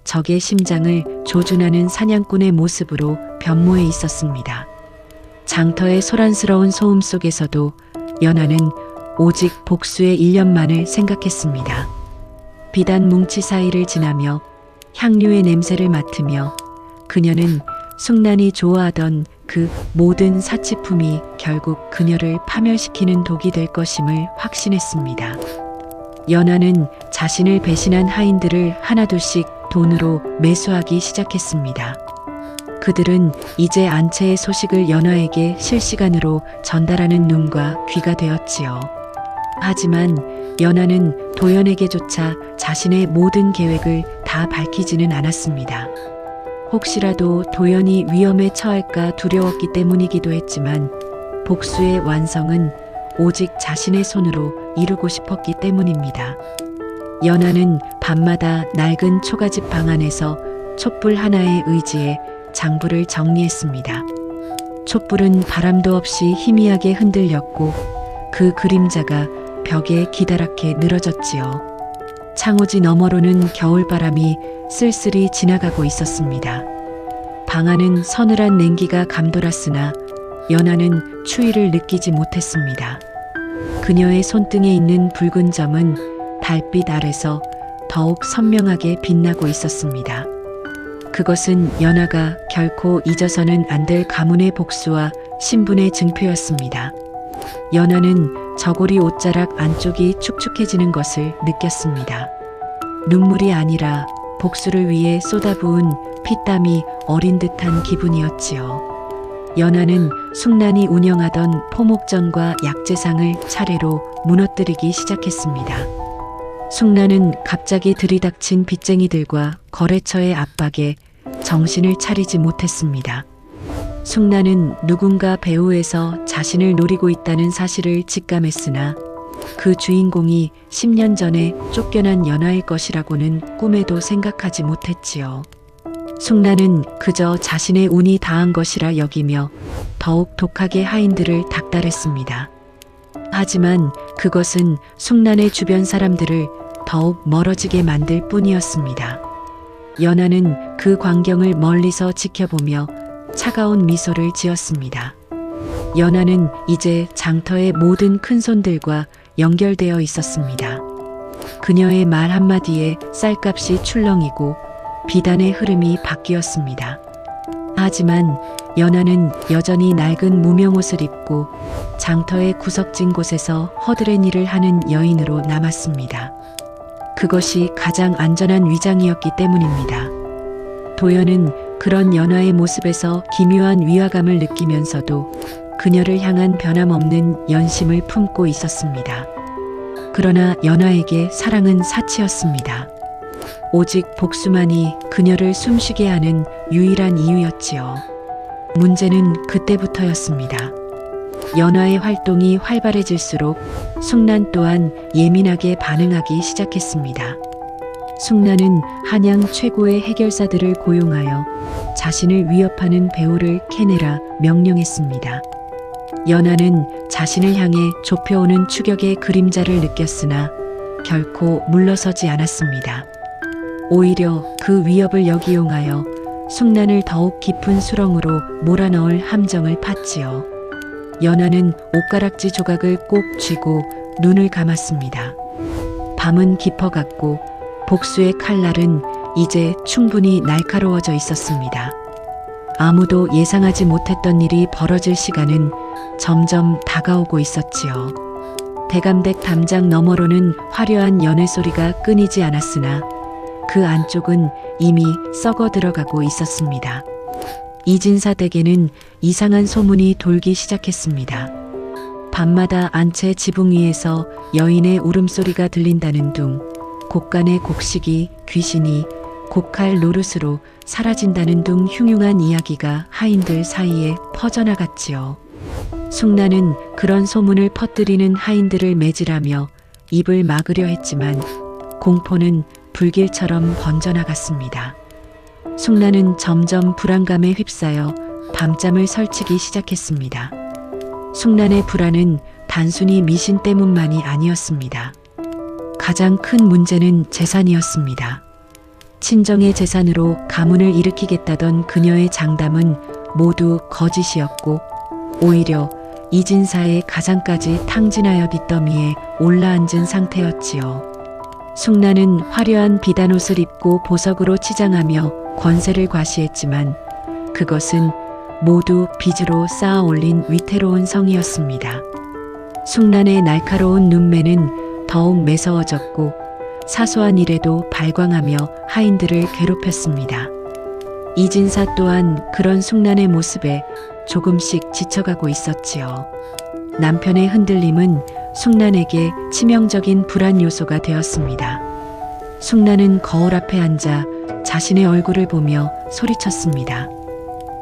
적의 심장을 조준하는 사냥꾼의 모습으로 변모해 있었습니다. 장터의 소란스러운 소음 속에서도 연하는 오직 복수의 일념만을 생각했습니다. 비단 뭉치 사이를 지나며 향료의 냄새를 맡으며 그녀는 숙난이 좋아하던 그 모든 사치품이 결국 그녀를 파멸시키는 독이 될 것임을 확신했습니다. 연하는 자신을 배신한 하인들을 하나둘씩 돈으로 매수하기 시작했습니다. 그들은 이제 안채의 소식을 연하에게 실시간으로 전달하는 눈과 귀가 되었지요. 하지만 연하는 도연에게조차 자신의 모든 계획을 다 밝히지는 않았습니다. 혹시라도 도연이 위험에 처할까 두려웠기 때문이기도 했지만 복수의 완성은 오직 자신의 손으로 이루고 싶었기 때문입니다. 연하는 밤마다 낡은 초가집 방 안에서 촛불 하나에 의지해 장부를 정리했습니다. 촛불은 바람도 없이 희미하게 흔들렸고 그 그림자가 벽에 기다랗게 늘어졌지요. 창호지 너머로는 겨울바람이 쓸쓸히 지나가고 있었습니다. 방 안은 서늘한 냉기가 감돌았으나 연하는 추위를 느끼지 못했습니다. 그녀의 손등에 있는 붉은 점은 달빛 아래서 더욱 선명하게 빛나고 있었습니다. 그것은 연하가 결코 잊어서는 안 될 가문의 복수와 신분의 증표였습니다. 연하는 저고리 옷자락 안쪽이 축축해지는 것을 느꼈습니다. 눈물이 아니라 복수를 위해 쏟아부은 피땀이 어린 듯한 기분이었지요. 연하는 숙난이 운영하던 포목전과 약재상을 차례로 무너뜨리기 시작했습니다. 숙난은 갑자기 들이닥친 빚쟁이들과 거래처의 압박에 정신을 차리지 못했습니다. 숙난은 누군가 배후에서 자신을 노리고 있다는 사실을 직감했으나 그 주인공이 10년 전에 쫓겨난 연하일 것이라고는 꿈에도 생각하지 못했지요. 숙난은 그저 자신의 운이 다한 것이라 여기며 더욱 독하게 하인들을 닥달했습니다. 하지만 그것은 숙난의 주변 사람들을 더욱 멀어지게 만들 뿐이었습니다. 연하는 그 광경을 멀리서 지켜보며 차가운 미소를 지었습니다. 연하는 이제 장터의 모든 큰손들과 연결되어 있었습니다. 그녀의 말 한마디에 쌀값이 출렁이고 비단의 흐름이 바뀌었습니다. 하지만 연하는 여전히 낡은 무명옷을 입고 장터의 구석진 곳에서 허드렛 일을 하는 여인으로 남았습니다. 그것이 가장 안전한 위장이었기 때문입니다. 도연은 그런 연하의 모습에서 기묘한 위화감을 느끼면서도 그녀를 향한 변함없는 연심을 품고 있었습니다. 그러나 연하에게 사랑은 사치였습니다. 오직 복수만이 그녀를 숨쉬게 하는 유일한 이유였지요. 문제는 그때부터였습니다. 연하의 활동이 활발해질수록 숙난 또한 예민하게 반응하기 시작했습니다. 숙난은 한양 최고의 해결사들을 고용하여 자신을 위협하는 배우를 캐내라 명령했습니다. 연하는 자신을 향해 좁혀오는 추격의 그림자를 느꼈으나 결코 물러서지 않았습니다. 오히려 그 위협을 역이용하여 숙난을 더욱 깊은 수렁으로 몰아넣을 함정을 팠지요. 연하는 옷가락지 조각을 꼭 쥐고 눈을 감았습니다. 밤은 깊어갔고 복수의 칼날은 이제 충분히 날카로워져 있었습니다. 아무도 예상하지 못했던 일이 벌어질 시간은 점점 다가오고 있었지요. 대감댁 담장 너머로는 화려한 연회 소리가 끊이지 않았으나 그 안쪽은 이미 썩어 들어가고 있었습니다. 이진사 댁에는 이상한 소문이 돌기 시작했습니다. 밤마다 안채 지붕 위에서 여인의 울음소리가 들린다는 둥, 곡간의 곡식이 귀신이 곡할 노릇으로 사라진다는 둥 흉흉한 이야기가 하인들 사이에 퍼져나갔지요. 숙나는 그런 소문을 퍼뜨리는 하인들을 매질하며 입을 막으려 했지만 공포는 불길처럼 번져나갔습니다. 숙나는 점점 불안감에 휩싸여 밤잠을 설치기 시작했습니다. 숙난의 불안은 단순히 미신 때문만이 아니었습니다. 가장 큰 문제는 재산이었습니다. 친정의 재산으로 가문을 일으키겠다던 그녀의 장담은 모두 거짓이었고 오히려 이진사의 가장까지 탕진하여 빚더미에 올라앉은 상태였지요. 숙나는 화려한 비단옷을 입고 보석으로 치장하며 권세를 과시했지만 그것은 모두 빚으로 쌓아 올린 위태로운 성이었습니다. 숙난의 날카로운 눈매는 더욱 매서워졌고 사소한 일에도 발광하며 하인들을 괴롭혔습니다. 이진사 또한 그런 숙난의 모습에 조금씩 지쳐가고 있었지요. 남편의 흔들림은 숙난에게 치명적인 불안 요소가 되었습니다. 숙난은 거울 앞에 앉아 자신의 얼굴을 보며 소리쳤습니다.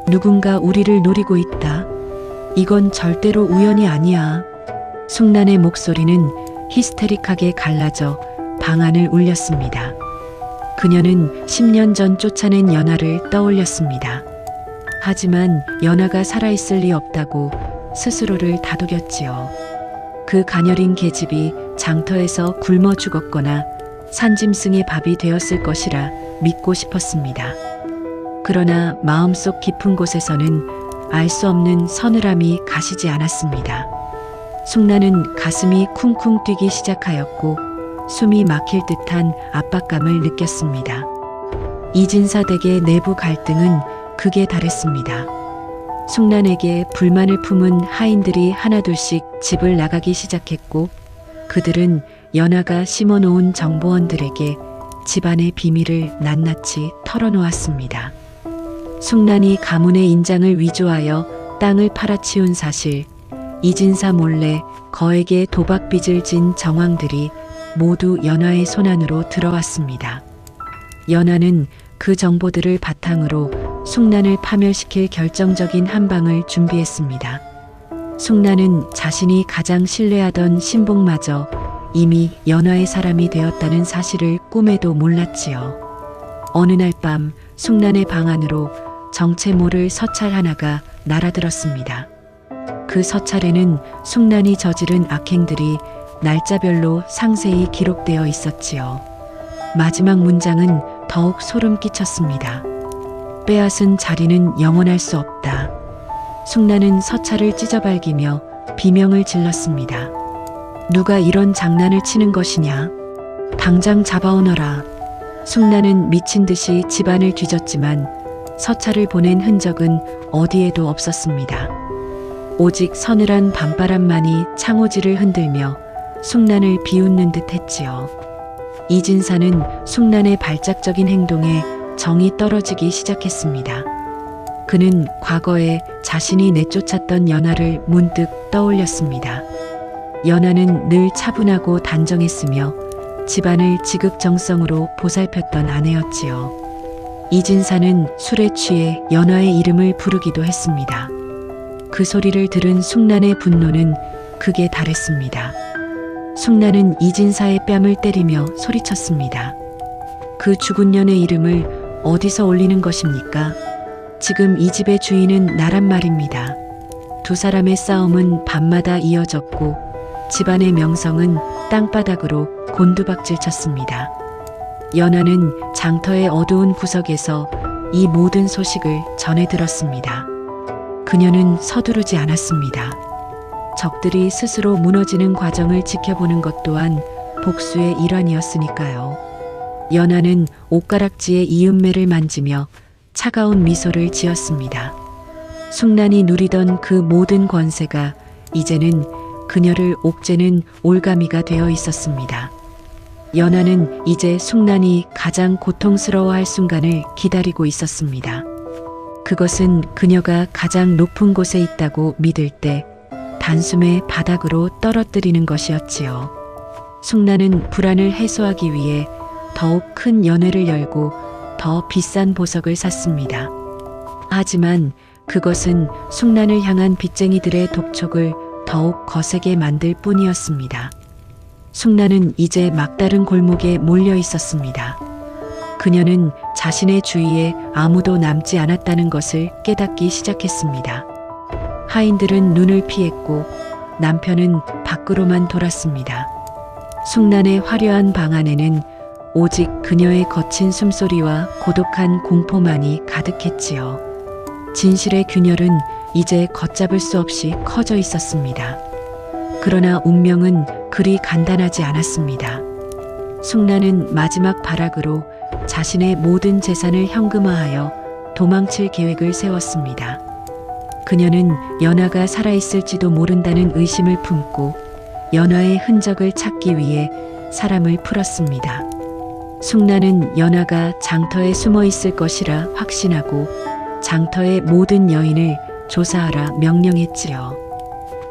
누군가 우리를 노리고 있다. 이건 절대로 우연이 아니야. 숙난의 목소리는 히스테릭하게 갈라져 방안을 울렸습니다. 그녀는 10년 전 쫓아낸 연하를 떠올렸습니다. 하지만 연하가 살아있을 리 없다고 스스로를 다독였지요. 그 가녀린 계집이 장터에서 굶어 죽었거나 산짐승의 밥이 되었을 것이라 믿고 싶었습니다. 그러나 마음속 깊은 곳에서는 알 수 없는 서늘함이 가시지 않았습니다. 숙나는 가슴이 쿵쿵 뛰기 시작하였고 숨이 막힐 듯한 압박감을 느꼈습니다. 이진사 댁의 내부 갈등은 극에 달했습니다. 숙난에게 불만을 품은 하인들이 하나둘씩 집을 나가기 시작했고 그들은 연하가 심어놓은 정보원들에게 집안의 비밀을 낱낱이 털어놓았습니다. 숙난이 가문의 인장을 위조하여 땅을 팔아치운 사실, 이진사 몰래 거액의 도박빚을 진 정황들이 모두 연하의 손안으로 들어왔습니다. 연하는 그 정보들을 바탕으로 숙난을 파멸시킬 결정적인 한방을 준비했습니다. 숙난은 자신이 가장 신뢰하던 신복마저 이미 연하의 사람이 되었다는 사실을 꿈에도 몰랐지요. 어느 날 밤 숙난의 방 안으로 정체 모를 서찰 하나가 날아들었습니다. 그 서찰에는 숙난이 저지른 악행들이 날짜별로 상세히 기록되어 있었지요. 마지막 문장은 더욱 소름 끼쳤습니다. 빼앗은 자리는 영원할 수 없다. 숙난은 서찰을 찢어발기며 비명을 질렀습니다. 누가 이런 장난을 치는 것이냐? 당장 잡아오너라. 숙난은 미친 듯이 집안을 뒤졌지만 서찰을 보낸 흔적은 어디에도 없었습니다. 오직 서늘한 밤바람만이 창호지를 흔들며 숙난을 비웃는 듯 했지요. 이진사는 숙난의 발작적인 행동에 정이 떨어지기 시작했습니다. 그는 과거에 자신이 내쫓았던 연하를 문득 떠올렸습니다. 연하는 늘 차분하고 단정했으며 집안을 지극정성으로 보살폈던 아내였지요. 이진사는 술에 취해 연하의 이름을 부르기도 했습니다. 그 소리를 들은 숙난의 분노는 극에 달했습니다. 숙난은 이진사의 뺨을 때리며 소리쳤습니다. 그 죽은 년의 이름을 어디서 올리는 것입니까? 지금 이 집의 주인은 나란 말입니다. 두 사람의 싸움은 밤마다 이어졌고 집안의 명성은 땅바닥으로 곤두박질 쳤습니다. 연하는 장터의 어두운 구석에서 이 모든 소식을 전해 들었습니다. 그녀는 서두르지 않았습니다. 적들이 스스로 무너지는 과정을 지켜보는 것 또한 복수의 일환이었으니까요. 연하는 옷가락지의 이음매를 만지며 차가운 미소를 지었습니다. 숙난이 누리던 그 모든 권세가 이제는 그녀를 옥죄는 올가미가 되어 있었습니다. 연하는 이제 숙난이 가장 고통스러워할 순간을 기다리고 있었습니다. 그것은 그녀가 가장 높은 곳에 있다고 믿을 때 단숨에 바닥으로 떨어뜨리는 것이었지요. 숙난은 불안을 해소하기 위해 더욱 큰 연회를 열고 더 비싼 보석을 샀습니다. 하지만 그것은 숙란을 향한 빚쟁이들의 독촉을 더욱 거세게 만들 뿐이었습니다. 숙란은 이제 막다른 골목에 몰려 있었습니다. 그녀는 자신의 주위에 아무도 남지 않았다는 것을 깨닫기 시작했습니다. 하인들은 눈을 피했고 남편은 밖으로만 돌았습니다. 숙란의 화려한 방 안에는 오직 그녀의 거친 숨소리와 고독한 공포만이 가득했지요. 진실의 균열은 이제 걷잡을 수 없이 커져 있었습니다. 그러나 운명은 그리 간단하지 않았습니다. 숙란은 마지막 발악으로 자신의 모든 재산을 현금화하여 도망칠 계획을 세웠습니다. 그녀는 연하가 살아있을지도 모른다는 의심을 품고 연하의 흔적을 찾기 위해 사람을 풀었습니다. 숙란은 연하가 장터에 숨어 있을 것이라 확신하고 장터의 모든 여인을 조사하라 명령했지요.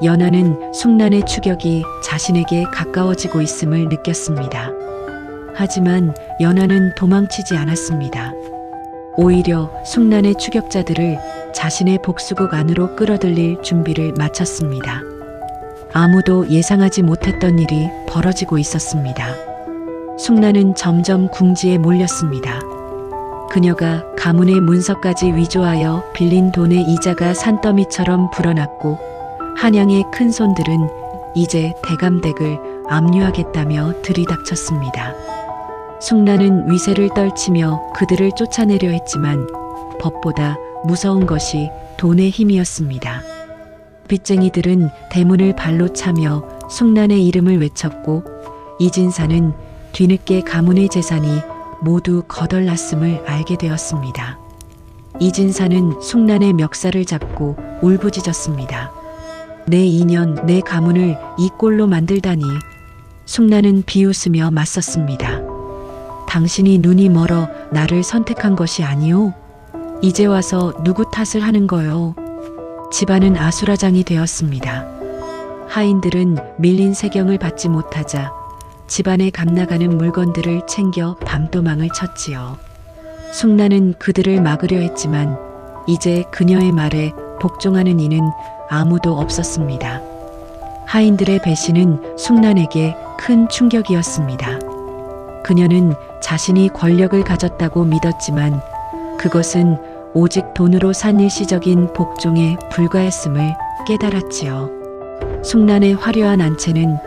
연하는 숙란의 추격이 자신에게 가까워지고 있음을 느꼈습니다. 하지만 연하는 도망치지 않았습니다. 오히려 숙란의 추격자들을 자신의 복수국 안으로 끌어들일 준비를 마쳤습니다. 아무도 예상하지 못했던 일이 벌어지고 있었습니다. 숙란은 점점 궁지에 몰렸습니다. 그녀가 가문의 문서까지 위조하여 빌린 돈의 이자가 산더미처럼 불어났고 한양의 큰손들은 이제 대감댁을 압류하겠다며 들이닥쳤습니다. 숙란은 위세를 떨치며 그들을 쫓아내려 했지만 법보다 무서운 것이 돈의 힘이었습니다. 빚쟁이들은 대문을 발로 차며 숙란의 이름을 외쳤고 이진사는 뒤늦게 가문의 재산이 모두 거덜났음을 알게 되었습니다. 이진사는 숙란의 멱살을 잡고 울부짖었습니다. 내 인연, 내 가문을 이 꼴로 만들다니. 숙란은 비웃으며 맞섰습니다. 당신이 눈이 멀어 나를 선택한 것이 아니오. 이제 와서 누구 탓을 하는 거요. 집안은 아수라장이 되었습니다. 하인들은 밀린 세경을 받지 못하자 집안에 감나가는 물건들을 챙겨 밤도망을 쳤지요. 숙란은 그들을 막으려 했지만 이제 그녀의 말에 복종하는 이는 아무도 없었습니다. 하인들의 배신은 숙란에게 큰 충격이었습니다. 그녀는 자신이 권력을 가졌다고 믿었지만 그것은 오직 돈으로 산 일시적인 복종에 불과했음을 깨달았지요. 숙란의 화려한 안채는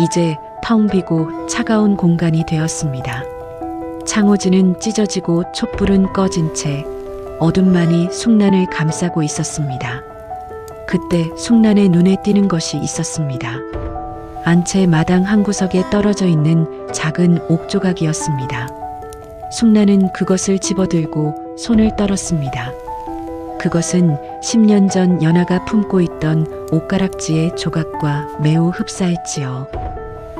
이제 텅 비고 차가운 공간이 되었습니다. 창호지는 찢어지고 촛불은 꺼진 채 어둠만이 숙란을 감싸고 있었습니다. 그때 숙란의 눈에 띄는 것이 있었습니다. 안채 마당 한 구석에 떨어져 있는 작은 옥조각이었습니다. 숙란은 그것을 집어들고 손을 떨었습니다. 그것은 10년 전 연하가 품고 있던 옷가락지의 조각과 매우 흡사했지요.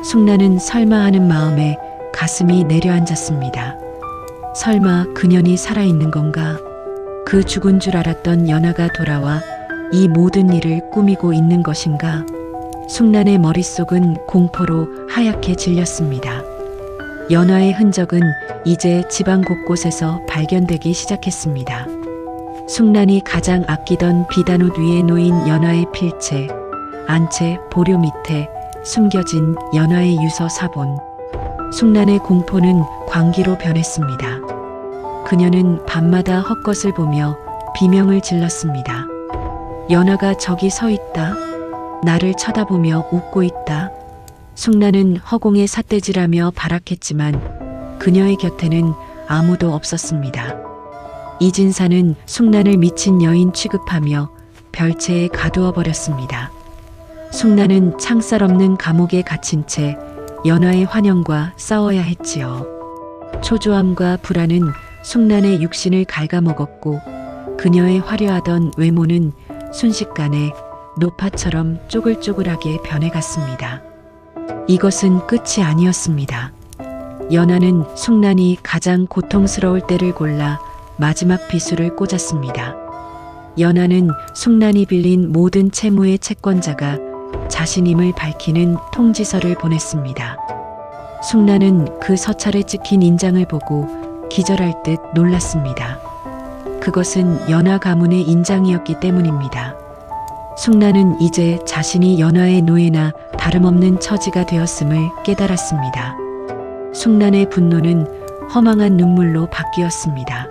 숙란은 설마 하는 마음에 가슴이 내려앉았습니다. 설마 그년이 살아있는 건가? 그 죽은 줄 알았던 연하가 돌아와 이 모든 일을 꾸미고 있는 것인가? 숙란의 머릿속은 공포로 하얗게 질렸습니다. 연하의 흔적은 이제 집안 곳곳에서 발견되기 시작했습니다. 숙란이 가장 아끼던 비단옷 위에 놓인 연하의 필체, 안채 보료 밑에 숨겨진 연하의 유서 사본. 숙란의 공포는 광기로 변했습니다. 그녀는 밤마다 헛것을 보며 비명을 질렀습니다. 연하가 저기 서 있다. 나를 쳐다보며 웃고 있다. 숙란은 허공에 삿대질하며 발악했지만 그녀의 곁에는 아무도 없었습니다. 이진사는 숙란을 미친 여인 취급하며 별채에 가두어 버렸습니다. 숙란은 창살 없는 감옥에 갇힌 채 연하의 환영과 싸워야 했지요. 초조함과 불안은 숙란의 육신을 갉아먹었고 그녀의 화려하던 외모는 순식간에 노파처럼 쪼글쪼글하게 변해갔습니다. 이것은 끝이 아니었습니다. 연하는 숙란이 가장 고통스러울 때를 골라 마지막 비수를 꽂았습니다. 연하는 숙란이 빌린 모든 채무의 채권자가 자신임을 밝히는 통지서를 보냈습니다. 숙란은 그 서찰에 찍힌 인장을 보고 기절할 듯 놀랐습니다. 그것은 연하 가문의 인장이었기 때문입니다. 숙란은 이제 자신이 연하의 노예나 다름없는 처지가 되었음을 깨달았습니다. 숙란의 분노는 허망한 눈물로 바뀌었습니다.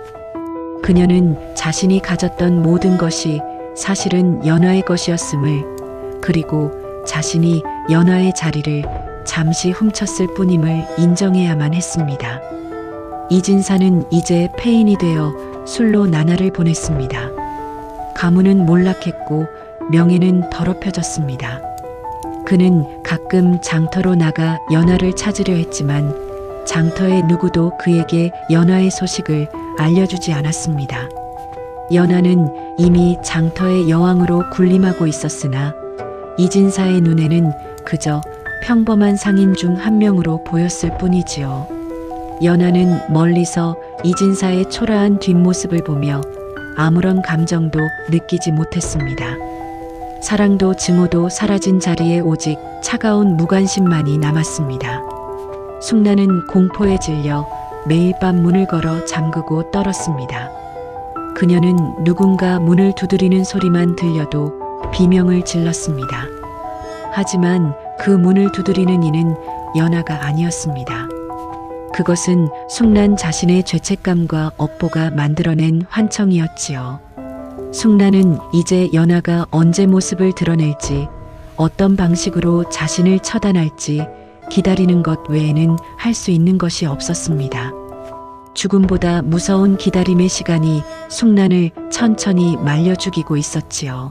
그녀는 자신이 가졌던 모든 것이 사실은 연하의 것이었음을, 그리고 자신이 연하의 자리를 잠시 훔쳤을 뿐임을 인정해야만 했습니다. 이진사는 이제 폐인이 되어 술로 나날을 보냈습니다. 가문은 몰락했고 명예는 더럽혀졌습니다. 그는 가끔 장터로 나가 연하를 찾으려 했지만 장터의 누구도 그에게 연하의 소식을 알려주지 않았습니다. 연하는 이미 장터의 여왕으로 군림하고 있었으나 이진사의 눈에는 그저 평범한 상인 중 한 명으로 보였을 뿐이지요. 연하는 멀리서 이진사의 초라한 뒷모습을 보며 아무런 감정도 느끼지 못했습니다. 사랑도 증오도 사라진 자리에 오직 차가운 무관심만이 남았습니다. 숙란은 공포에 질려 매일 밤 문을 걸어 잠그고 떨었습니다. 그녀는 누군가 문을 두드리는 소리만 들려도 비명을 질렀습니다. 하지만 그 문을 두드리는 이는 연하가 아니었습니다. 그것은 숙란 자신의 죄책감과 업보가 만들어낸 환청이었지요. 숙란은 이제 연하가 언제 모습을 드러낼지, 어떤 방식으로 자신을 처단할지 기다리는 것 외에는 할 수 있는 것이 없었습니다. 죽음보다 무서운 기다림의 시간이 숙란을 천천히 말려 죽이고 있었지요.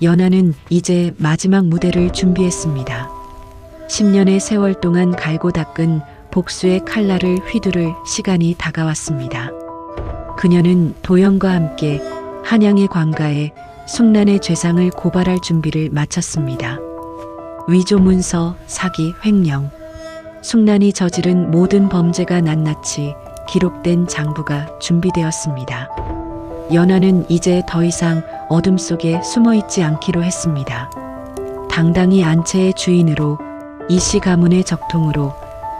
연하는 이제 마지막 무대를 준비했습니다. 10년의 세월 동안 갈고 닦은 복수의 칼날을 휘두를 시간이 다가왔습니다. 그녀는 도연과 함께 한양의 관가에 숙란의 죄상을 고발할 준비를 마쳤습니다. 위조 문서, 사기, 횡령. 숙란이 저지른 모든 범죄가 낱낱이 기록된 장부가 준비되었습니다. 연하는 이제 더 이상 어둠 속에 숨어 있지 않기로 했습니다. 당당히 안채의 주인으로 이씨 가문의 적통으로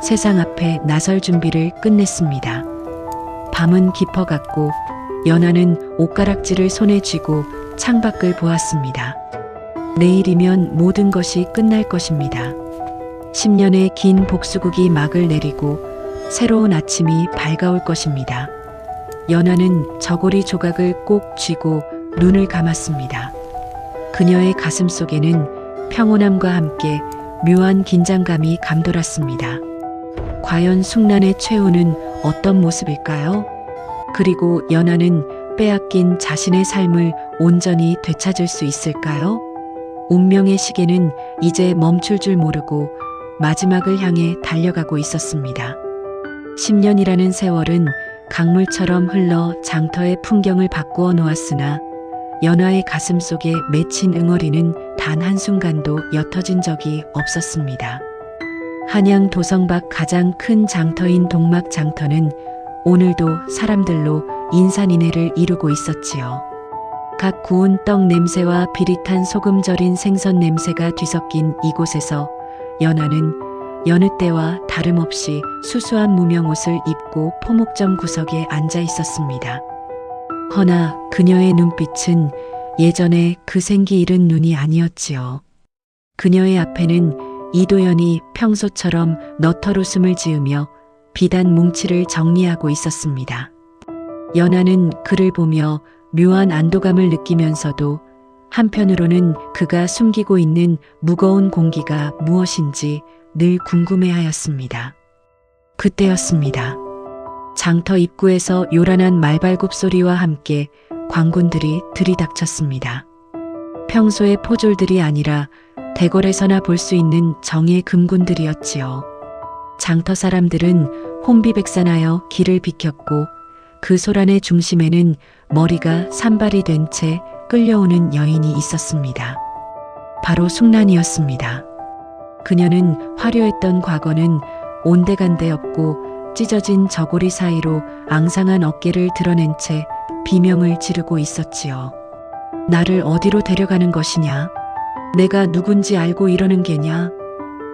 세상 앞에 나설 준비를 끝냈습니다. 밤은 깊어갔고 연하는 옷가락질을 손에 쥐고 창밖을 보았습니다. 내일이면 모든 것이 끝날 것입니다. 10년의 긴 복수국이 막을 내리고 새로운 아침이 밝아올 것입니다. 연하는 저고리 조각을 꼭 쥐고 눈을 감았습니다. 그녀의 가슴 속에는 평온함과 함께 묘한 긴장감이 감돌았습니다. 과연 숙란의 최후는 어떤 모습일까요? 그리고 연하는 빼앗긴 자신의 삶을 온전히 되찾을 수 있을까요? 운명의 시계는 이제 멈출 줄 모르고 마지막을 향해 달려가고 있었습니다. 10년이라는 세월은 강물처럼 흘러 장터의 풍경을 바꾸어 놓았으나 연하의 가슴 속에 맺힌 응어리는 단 한순간도 옅어진 적이 없었습니다. 한양 도성 밖 가장 큰 장터인 동막 장터는 오늘도 사람들로 인산인해를 이루고 있었지요. 각 구운 떡 냄새와 비릿한 소금 절인 생선 냄새가 뒤섞인 이곳에서 연하는 여느 때와 다름없이 수수한 무명옷을 입고 포목점 구석에 앉아 있었습니다. 허나 그녀의 눈빛은 예전에 그 생기 잃은 눈이 아니었지요. 그녀의 앞에는 이도연이 평소처럼 너털 웃음을 지으며 비단 뭉치를 정리하고 있었습니다. 연하는 그를 보며 묘한 안도감을 느끼면서도 한편으로는 그가 숨기고 있는 무거운 공기가 무엇인지 늘 궁금해하였습니다. 그때였습니다. 장터 입구에서 요란한 말발굽 소리와 함께 광군들이 들이닥쳤습니다. 평소의 포졸들이 아니라 대궐에서나 볼 수 있는 정예 금군들이었지요. 장터 사람들은 혼비백산하여 길을 비켰고 그 소란의 중심에는 머리가 산발이 된 채 끌려오는 여인이 있었습니다. 바로 숙란이었습니다. 그녀는 화려했던 과거는 온데간데 없고 찢어진 저고리 사이로 앙상한 어깨를 드러낸 채 비명을 지르고 있었지요. 나를 어디로 데려가는 것이냐? 내가 누군지 알고 이러는 게냐?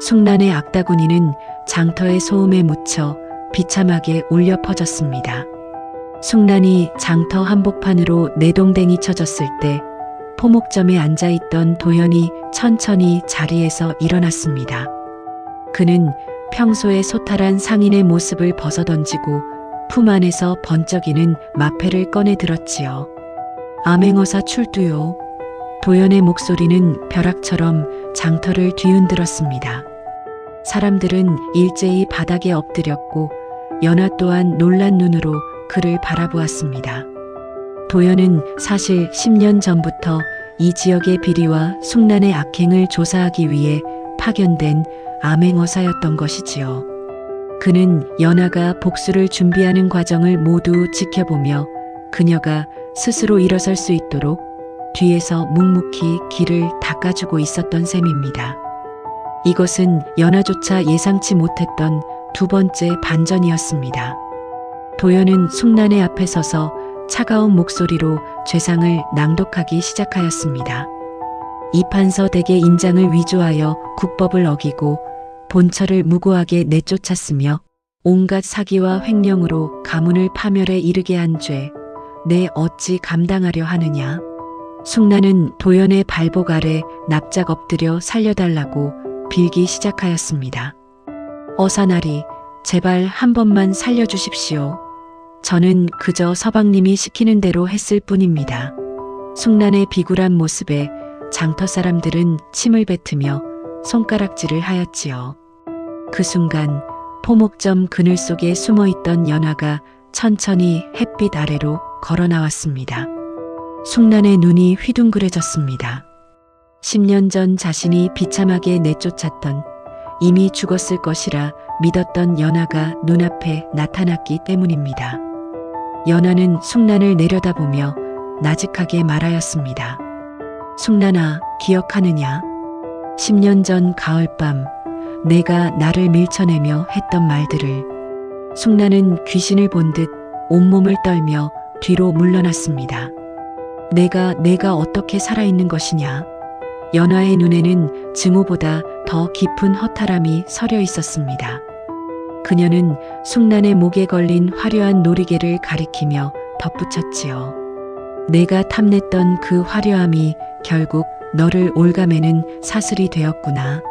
숙란의 악다구니는 장터의 소음에 묻혀 비참하게 울려 퍼졌습니다. 숙란이 장터 한복판으로 내동댕이 쳐졌을 때 포목점에 앉아있던 도연이 천천히 자리에서 일어났습니다. 그는 평소에 소탈한 상인의 모습을 벗어던지고 품 안에서 번쩍이는 마패를 꺼내 들었지요. 암행어사 출두요. 도연의 목소리는 벼락처럼 장터를 뒤흔들었습니다. 사람들은 일제히 바닥에 엎드렸고 연하 또한 놀란 눈으로 그를 바라보았습니다. 도연은 사실 10년 전부터 이 지역의 비리와 숙란의 악행을 조사하기 위해 파견된 암행어사였던 것이지요. 그는 연하가 복수를 준비하는 과정을 모두 지켜보며 그녀가 스스로 일어설 수 있도록 뒤에서 묵묵히 길을 닦아주고 있었던 셈입니다. 이것은 연하조차 예상치 못했던 두 번째 반전이었습니다. 도연은 숙란의 앞에 서서 차가운 목소리로 죄상을 낭독하기 시작하였습니다. 이판서 댁의 인장을 위조하여 국법을 어기고 본처를 무고하게 내쫓았으며 온갖 사기와 횡령으로 가문을 파멸에 이르게 한 죄, 내 어찌 감당하려 하느냐. 숙란은 도연의 발복 아래 납작 엎드려 살려달라고 빌기 시작하였습니다. 어사나리, 제발 한 번만 살려주십시오. 저는 그저 서방님이 시키는 대로 했을 뿐입니다. 숙란의 비굴한 모습에 장터 사람들은 침을 뱉으며 손가락질을 하였지요. 그 순간 포목점 그늘 속에 숨어있던 연하가 천천히 햇빛 아래로 걸어 나왔습니다. 숙란의 눈이 휘둥그레졌습니다. 10년 전 자신이 비참하게 내쫓았던, 이미 죽었을 것이라 믿었던 연하가 눈앞에 나타났기 때문입니다. 연하는 숙란을 내려다보며 나직하게 말하였습니다. 숙란아, 기억하느냐? 10년 전 가을밤 내가 나를 밀쳐내며 했던 말들을. 숙란은 귀신을 본 듯 온몸을 떨며 뒤로 물러났습니다. 내가 어떻게 살아있는 것이냐? 연하의 눈에는 증오보다 더 깊은 허탈함이 서려 있었습니다. 그녀는 숙란의 목에 걸린 화려한 놀이개를 가리키며 덧붙였지요. 내가 탐냈던 그 화려함이 결국 너를 올가매는 사슬이 되었구나.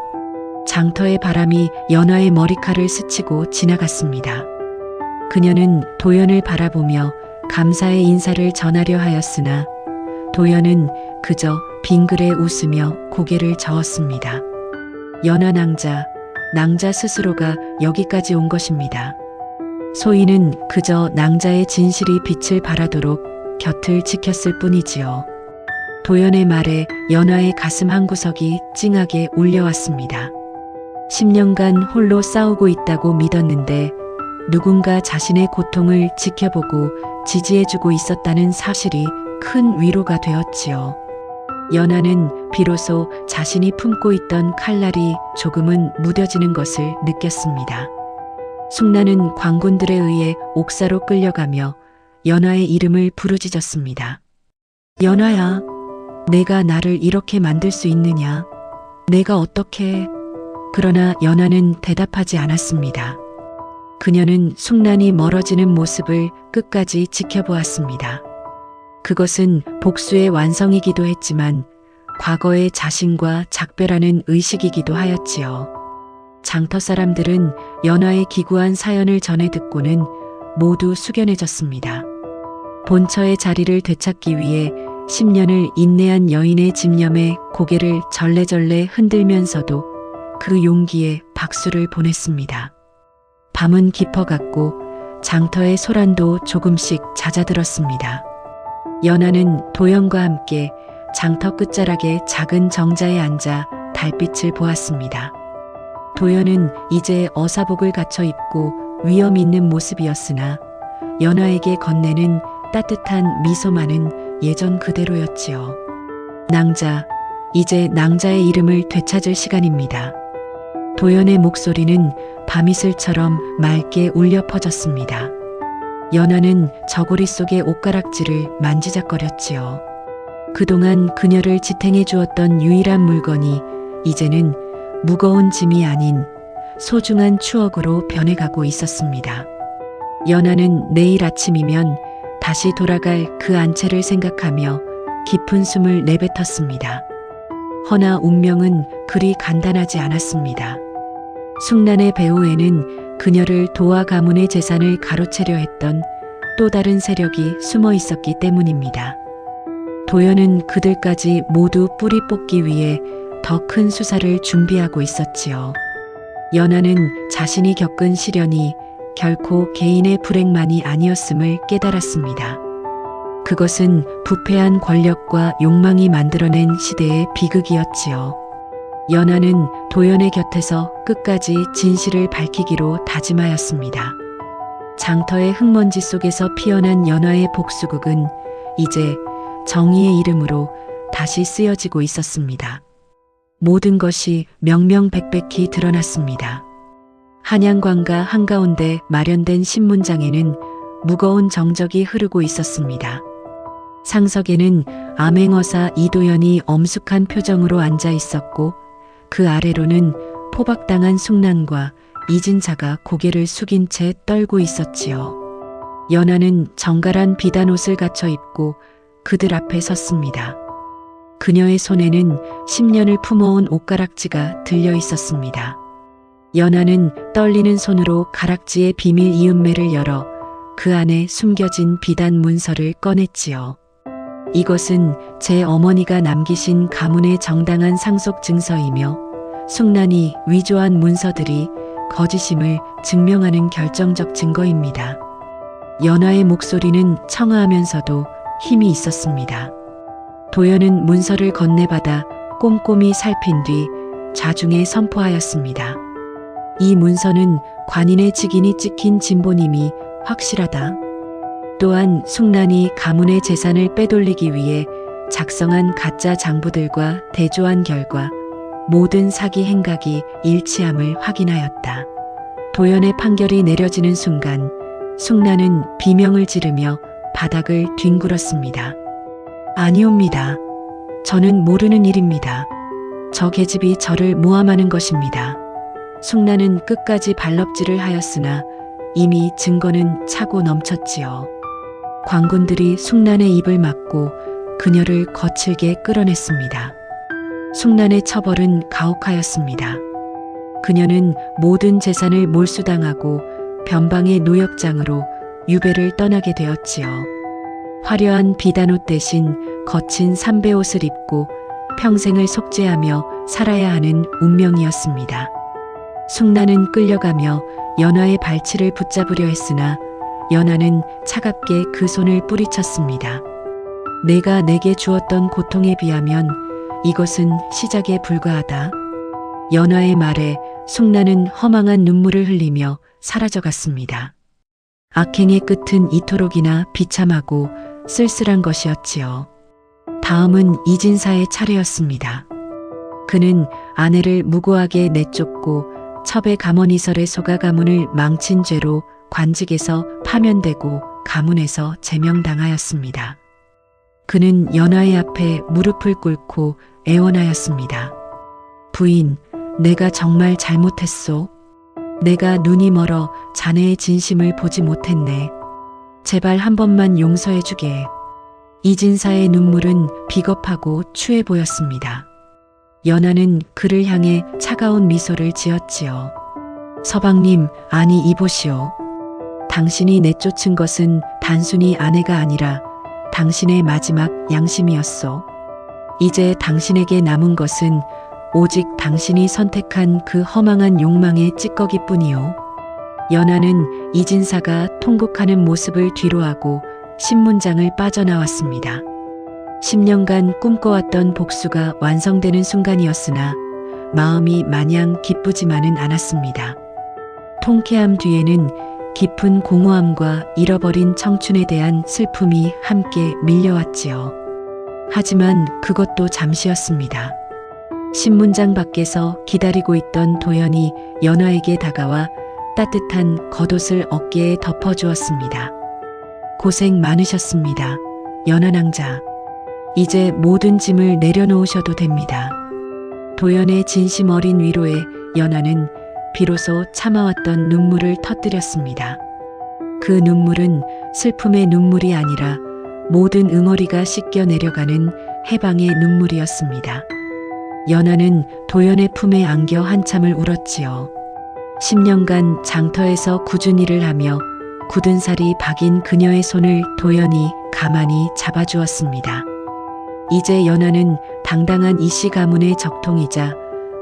장터의 바람이 연하의 머리칼을 스치고 지나갔습니다. 그녀는 도연을 바라보며 감사의 인사를 전하려 하였으나 도연은 그저 빙그레 웃으며 고개를 저었습니다. 연하 낭자 스스로가 여기까지 온 것입니다. 소인은 그저 낭자의 진실이 빛을 발하도록 곁을 지켰을 뿐이지요. 도연의 말에 연하의 가슴 한구석이 찡하게 울려왔습니다. 10년간 홀로 싸우고 있다고 믿었는데 누군가 자신의 고통을 지켜보고 지지해주고 있었다는 사실이 큰 위로가 되었지요. 연하는 비로소 자신이 품고 있던 칼날이 조금은 무뎌지는 것을 느꼈습니다. 숙란은 광군들에 의해 옥사로 끌려가며 연하의 이름을 부르짖었습니다. 연하야, 내가 나를 이렇게 만들 수 있느냐? 내가 어떻게... 그러나 연하는 대답하지 않았습니다. 그녀는 숙란이 멀어지는 모습을 끝까지 지켜보았습니다. 그것은 복수의 완성이기도 했지만 과거의 자신과 작별하는 의식이기도 하였지요. 장터 사람들은 연하의 기구한 사연을 전해 듣고는 모두 숙연해졌습니다. 본처의 자리를 되찾기 위해 10년을 인내한 여인의 집념에 고개를 절레절레 흔들면서도 그 용기에 박수를 보냈습니다. 밤은 깊어갔고 장터의 소란도 조금씩 잦아들었습니다. 연하는 도연과 함께 장터 끝자락의 작은 정자에 앉아 달빛을 보았습니다. 도연은 이제 어사복을 갖춰 입고 위험 있는 모습이었으나 연하에게 건네는 따뜻한 미소만은 예전 그대로였지요. 낭자, 이제 낭자의 이름을 되찾을 시간입니다. 도연의 목소리는 밤이슬처럼 맑게 울려 퍼졌습니다. 연하는 저고리 속의 옷가락질을 만지작거렸지요. 그동안 그녀를 지탱해 주었던 유일한 물건이 이제는 무거운 짐이 아닌 소중한 추억으로 변해가고 있었습니다. 연하는 내일 아침이면 다시 돌아갈 그 안채를 생각하며 깊은 숨을 내뱉었습니다. 허나 운명은 그리 간단하지 않았습니다. 숙란의 배후에는 그녀를 도와 가문의 재산을 가로채려 했던 또 다른 세력이 숨어 있었기 때문입니다. 도연은 그들까지 모두 뿌리 뽑기 위해 더 큰 수사를 준비하고 있었지요. 연하는 자신이 겪은 시련이 결코 개인의 불행만이 아니었음을 깨달았습니다. 그것은 부패한 권력과 욕망이 만들어낸 시대의 비극이었지요. 연하는 도연의 곁에서 끝까지 진실을 밝히기로 다짐하였습니다. 장터의 흙먼지 속에서 피어난 연하의 복수극은 이제 정의의 이름으로 다시 쓰여지고 있었습니다. 모든 것이 명명백백히 드러났습니다. 한양관가 한가운데 마련된 신문장에는 무거운 정적이 흐르고 있었습니다. 상석에는 암행어사 이도연이 엄숙한 표정으로 앉아 있었고 그 아래로는 포박당한 숙란과 이진사가 고개를 숙인 채 떨고 있었지요. 연하는 정갈한 비단옷을 갖춰 입고 그들 앞에 섰습니다. 그녀의 손에는 10년을 품어온 옷가락지가 들려 있었습니다. 연하는 떨리는 손으로 가락지의 비밀 이음매를 열어 그 안에 숨겨진 비단 문서를 꺼냈지요. 이것은 제 어머니가 남기신 가문의 정당한 상속 증서이며 숙란이 위조한 문서들이 거짓임을 증명하는 결정적 증거입니다. 연하의 목소리는 청아하면서도 힘이 있었습니다. 도연은 문서를 건네받아 꼼꼼히 살핀 뒤 좌중에 선포하였습니다. 이 문서는 관인의 직인이 찍힌 진본임이 확실하다. 또한 숙란이 가문의 재산을 빼돌리기 위해 작성한 가짜 장부들과 대조한 결과 모든 사기 행각이 일치함을 확인하였다. 도연의 판결이 내려지는 순간 숙란은 비명을 지르며 바닥을 뒹굴었습니다. 아니옵니다. 저는 모르는 일입니다. 저 계집이 저를 모함하는 것입니다. 숙란은 끝까지 발럽질을 하였으나 이미 증거는 차고 넘쳤지요. 관군들이 숙란의 입을 막고 그녀를 거칠게 끌어냈습니다. 숙란의 처벌은 가혹하였습니다. 그녀는 모든 재산을 몰수당하고 변방의 노역장으로 유배를 떠나게 되었지요. 화려한 비단옷 대신 거친 삼배옷을 입고 평생을 속죄하며 살아야 하는 운명이었습니다. 숙란은 끌려가며 연하의 발치를 붙잡으려 했으나 연하는 차갑게 그 손을 뿌리쳤습니다. 내가 내게 주었던 고통에 비하면 이것은 시작에 불과하다. 연하의 말에 숙란은 허망한 눈물을 흘리며 사라져갔습니다. 악행의 끝은 이토록이나 비참하고 쓸쓸한 것이었지요. 다음은 이진사의 차례였습니다. 그는 아내를 무고하게 내쫓고 첩의 가문이설의 소가 가문을 망친 죄로 관직에서 파면되고 가문에서 제명당하였습니다. 그는 연하의 앞에 무릎을 꿇고 애원하였습니다. 부인, 내가 정말 잘못했소. 내가 눈이 멀어 자네의 진심을 보지 못했네. 제발 한 번만 용서해 주게. 이진사의 눈물은 비겁하고 추해 보였습니다. 연하는 그를 향해 차가운 미소를 지었지요. 서방님, 아니 이보시오. 당신이 내쫓은 것은 단순히 아내가 아니라 당신의 마지막 양심이었소. 이제 당신에게 남은 것은 오직 당신이 선택한 그 허망한 욕망의 찌꺼기뿐이요. 연하는 이진사가 통곡하는 모습을 뒤로하고 신문장을 빠져나왔습니다. 10년간 꿈꿔왔던 복수가 완성되는 순간이었으나 마음이 마냥 기쁘지만은 않았습니다. 통쾌함 뒤에는 깊은 공허함과 잃어버린 청춘에 대한 슬픔이 함께 밀려왔지요. 하지만 그것도 잠시였습니다. 신문장 밖에서 기다리고 있던 도연이 연하에게 다가와 따뜻한 겉옷을 어깨에 덮어주었습니다. 고생 많으셨습니다. 연하낭자. 이제 모든 짐을 내려놓으셔도 됩니다. 도연의 진심 어린 위로에 연하는 비로소 참아왔던 눈물을 터뜨렸습니다. 그 눈물은 슬픔의 눈물이 아니라 모든 응어리가 씻겨 내려가는 해방의 눈물이었습니다. 연하는 도연의 품에 안겨 한참을 울었지요. 10년간 장터에서 꾸준히 일을 하며 굳은 살이 박인 그녀의 손을 도연이 가만히 잡아주었습니다. 이제 연하는 당당한 이씨 가문의 적통이자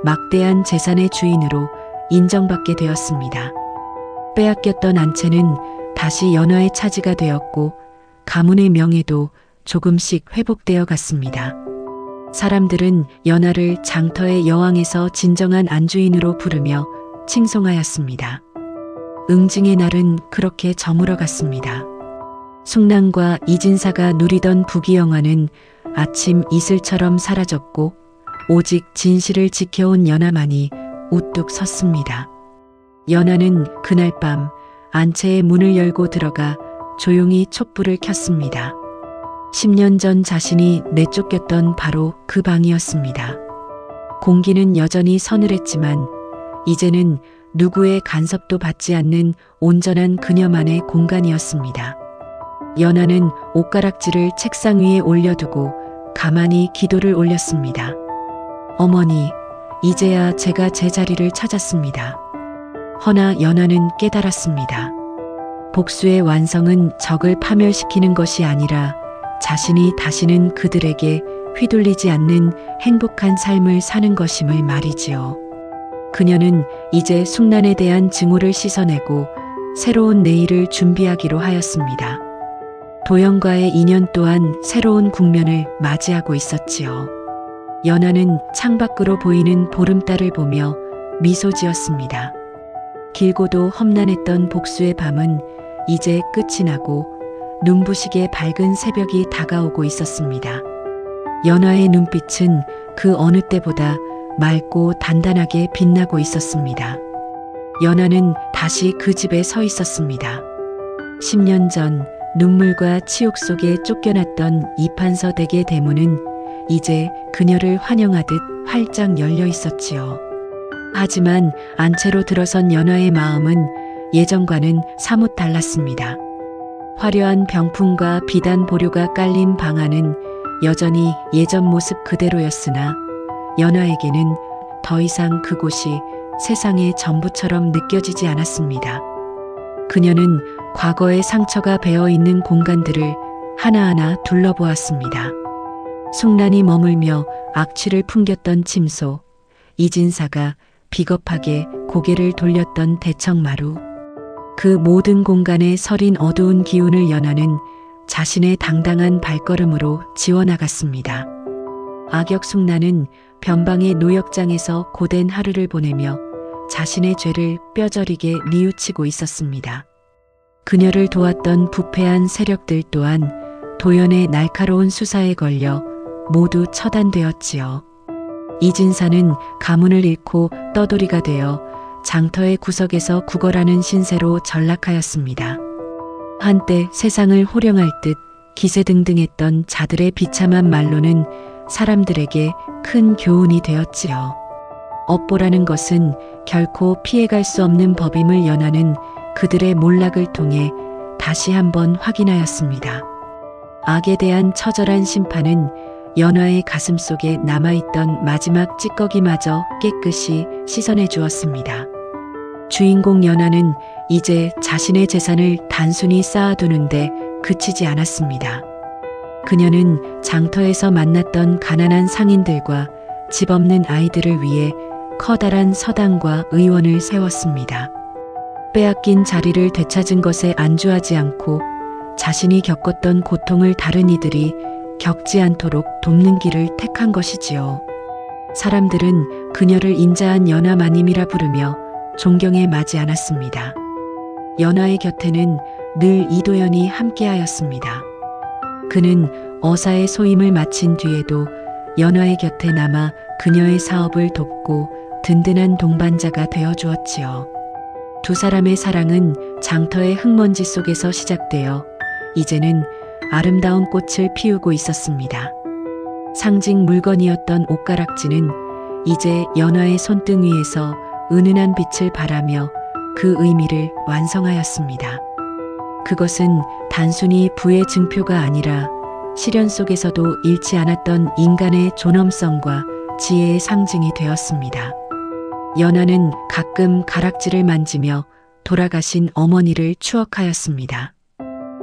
막대한 재산의 주인으로 인정받게 되었습니다. 빼앗겼던 안채는 다시 연하의 차지가 되었고 가문의 명예도 조금씩 회복되어 갔습니다. 사람들은 연하를 장터의 여왕에서 진정한 안주인으로 부르며 칭송하였습니다. 응징의 날은 그렇게 저물어 갔습니다. 숙란과 이진사가 누리던 부귀영화는 아침 이슬처럼 사라졌고 오직 진실을 지켜온 연하만이 우뚝 섰습니다. 연하는 그날 밤 안채의 문을 열고 들어가 조용히 촛불을 켰습니다. 10년 전 자신이 내쫓겼던 바로 그 방이었습니다. 공기는 여전히 서늘했지만 이제는 누구의 간섭도 받지 않는 온전한 그녀만의 공간이었습니다. 연하는 옷가락질을 책상 위에 올려두고 가만히 기도를 올렸습니다. 어머니, 이제야 제가 제 자리를 찾았습니다. 허나 연하는 깨달았습니다. 복수의 완성은 적을 파멸시키는 것이 아니라 자신이 다시는 그들에게 휘둘리지 않는 행복한 삶을 사는 것임을 말이지요. 그녀는 이제 숙란에 대한 증오를 씻어내고 새로운 내일을 준비하기로 하였습니다. 도연과의 인연 또한 새로운 국면을 맞이하고 있었지요. 연하는 창밖으로 보이는 보름달을 보며 미소 지었습니다. 길고도 험난했던 복수의 밤은 이제 끝이 나고 눈부시게 밝은 새벽이 다가오고 있었습니다. 연하의 눈빛은 그 어느 때보다 맑고 단단하게 빛나고 있었습니다. 연하는 다시 그 집에 서 있었습니다. 10년 전 눈물과 치욕 속에 쫓겨났던 이판서 댁의 대문은 이제 그녀를 환영하듯 활짝 열려 있었지요. 하지만 안채로 들어선 연하의 마음은 예전과는 사뭇 달랐습니다. 화려한 병풍과 비단 보료가 깔린 방 안은 여전히 예전 모습 그대로였으나 연하에게는 더 이상 그곳이 세상의 전부처럼 느껴지지 않았습니다. 그녀는 과거의 상처가 배어 있는 공간들을 하나하나 둘러보았습니다. 숙란이 머물며 악취를 풍겼던 침소, 이진사가 비겁하게 고개를 돌렸던 대청마루, 그 모든 공간에 서린 어두운 기운을 연하는 자신의 당당한 발걸음으로 지워나갔습니다. 악역 숙란은 변방의 노역장에서 고된 하루를 보내며 자신의 죄를 뼈저리게 뉘우치고 있었습니다. 그녀를 도왔던 부패한 세력들 또한 도연의 날카로운 수사에 걸려 모두 처단되었지요. 이진사는 가문을 잃고 떠돌이가 되어 장터의 구석에서 구걸하는 신세로 전락하였습니다. 한때 세상을 호령할 듯 기세등등했던 자들의 비참한 말로는 사람들에게 큰 교훈이 되었지요. 업보라는 것은 결코 피해갈 수 없는 법임을 연하는 그들의 몰락을 통해 다시 한번 확인하였습니다. 악에 대한 처절한 심판은 연하의 가슴 속에 남아있던 마지막 찌꺼기마저 깨끗이 씻어내 주었습니다. 주인공 연하는 이제 자신의 재산을 단순히 쌓아두는데 그치지 않았습니다. 그녀는 장터에서 만났던 가난한 상인들과 집 없는 아이들을 위해 커다란 서당과 의원을 세웠습니다. 빼앗긴 자리를 되찾은 것에 안주하지 않고 자신이 겪었던 고통을 다른 이들이 겪지 않도록 돕는 길을 택한 것이지요. 사람들은 그녀를 인자한 연하 마님이라 부르며 존경에 마지 않았습니다. 연하의 곁에는 늘 이도연이 함께하였습니다. 그는 어사의 소임을 마친 뒤에도 연하의 곁에 남아 그녀의 사업을 돕고 든든한 동반자가 되어주었지요. 두 사람의 사랑은 장터의 흙먼지 속에서 시작되어 이제는 아름다운 꽃을 피우고 있었습니다. 상징 물건이었던 옷가락지는 이제 연하의 손등 위에서 은은한 빛을 발하며 그 의미를 완성하였습니다. 그것은 단순히 부의 증표가 아니라 시련 속에서도 잃지 않았던 인간의 존엄성과 지혜의 상징이 되었습니다. 연하는 가끔 가락지를 만지며 돌아가신 어머니를 추억하였습니다.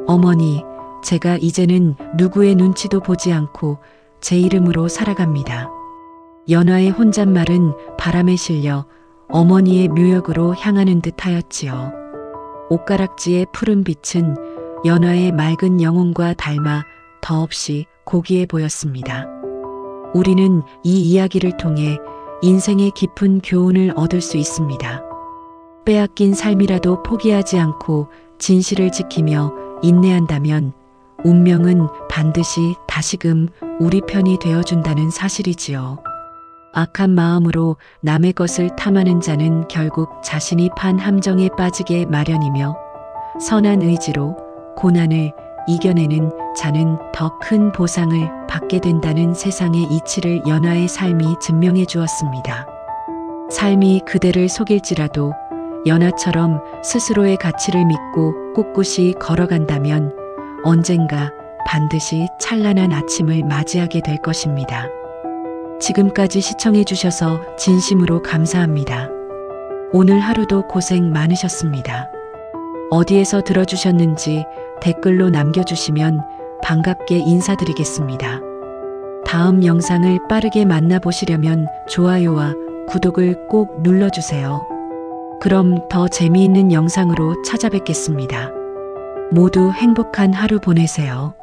어머니, 제가 이제는 누구의 눈치도 보지 않고 제 이름으로 살아갑니다. 연하의 혼잣말은 바람에 실려 어머니의 묘역으로 향하는 듯 하였지요. 옷가락지의 푸른 빛은 연하의 맑은 영혼과 닮아 더없이 고귀해 보였습니다. 우리는 이 이야기를 통해 인생의 깊은 교훈을 얻을 수 있습니다. 빼앗긴 삶이라도 포기하지 않고 진실을 지키며 인내한다면 운명은 반드시 다시금 우리 편이 되어준다는 사실이지요. 악한 마음으로 남의 것을 탐하는 자는 결국 자신이 판 함정에 빠지게 마련이며 선한 의지로 고난을 이겨내는 자는 더 큰 보상을 받게 된다는 세상의 이치를 연하의 삶이 증명해 주었습니다. 삶이 그대를 속일지라도 연하처럼 스스로의 가치를 믿고 꿋꿋이 걸어간다면 언젠가 반드시 찬란한 아침을 맞이하게 될 것입니다. 지금까지 시청해 주셔서 진심으로 감사합니다. 오늘 하루도 고생 많으셨습니다. 어디에서 들어주셨는지 댓글로 남겨주시면 반갑게 인사드리겠습니다. 다음 영상을 빠르게 만나보시려면 좋아요와 구독을 꼭 눌러주세요. 그럼 더 재미있는 영상으로 찾아뵙겠습니다. 모두 행복한 하루 보내세요.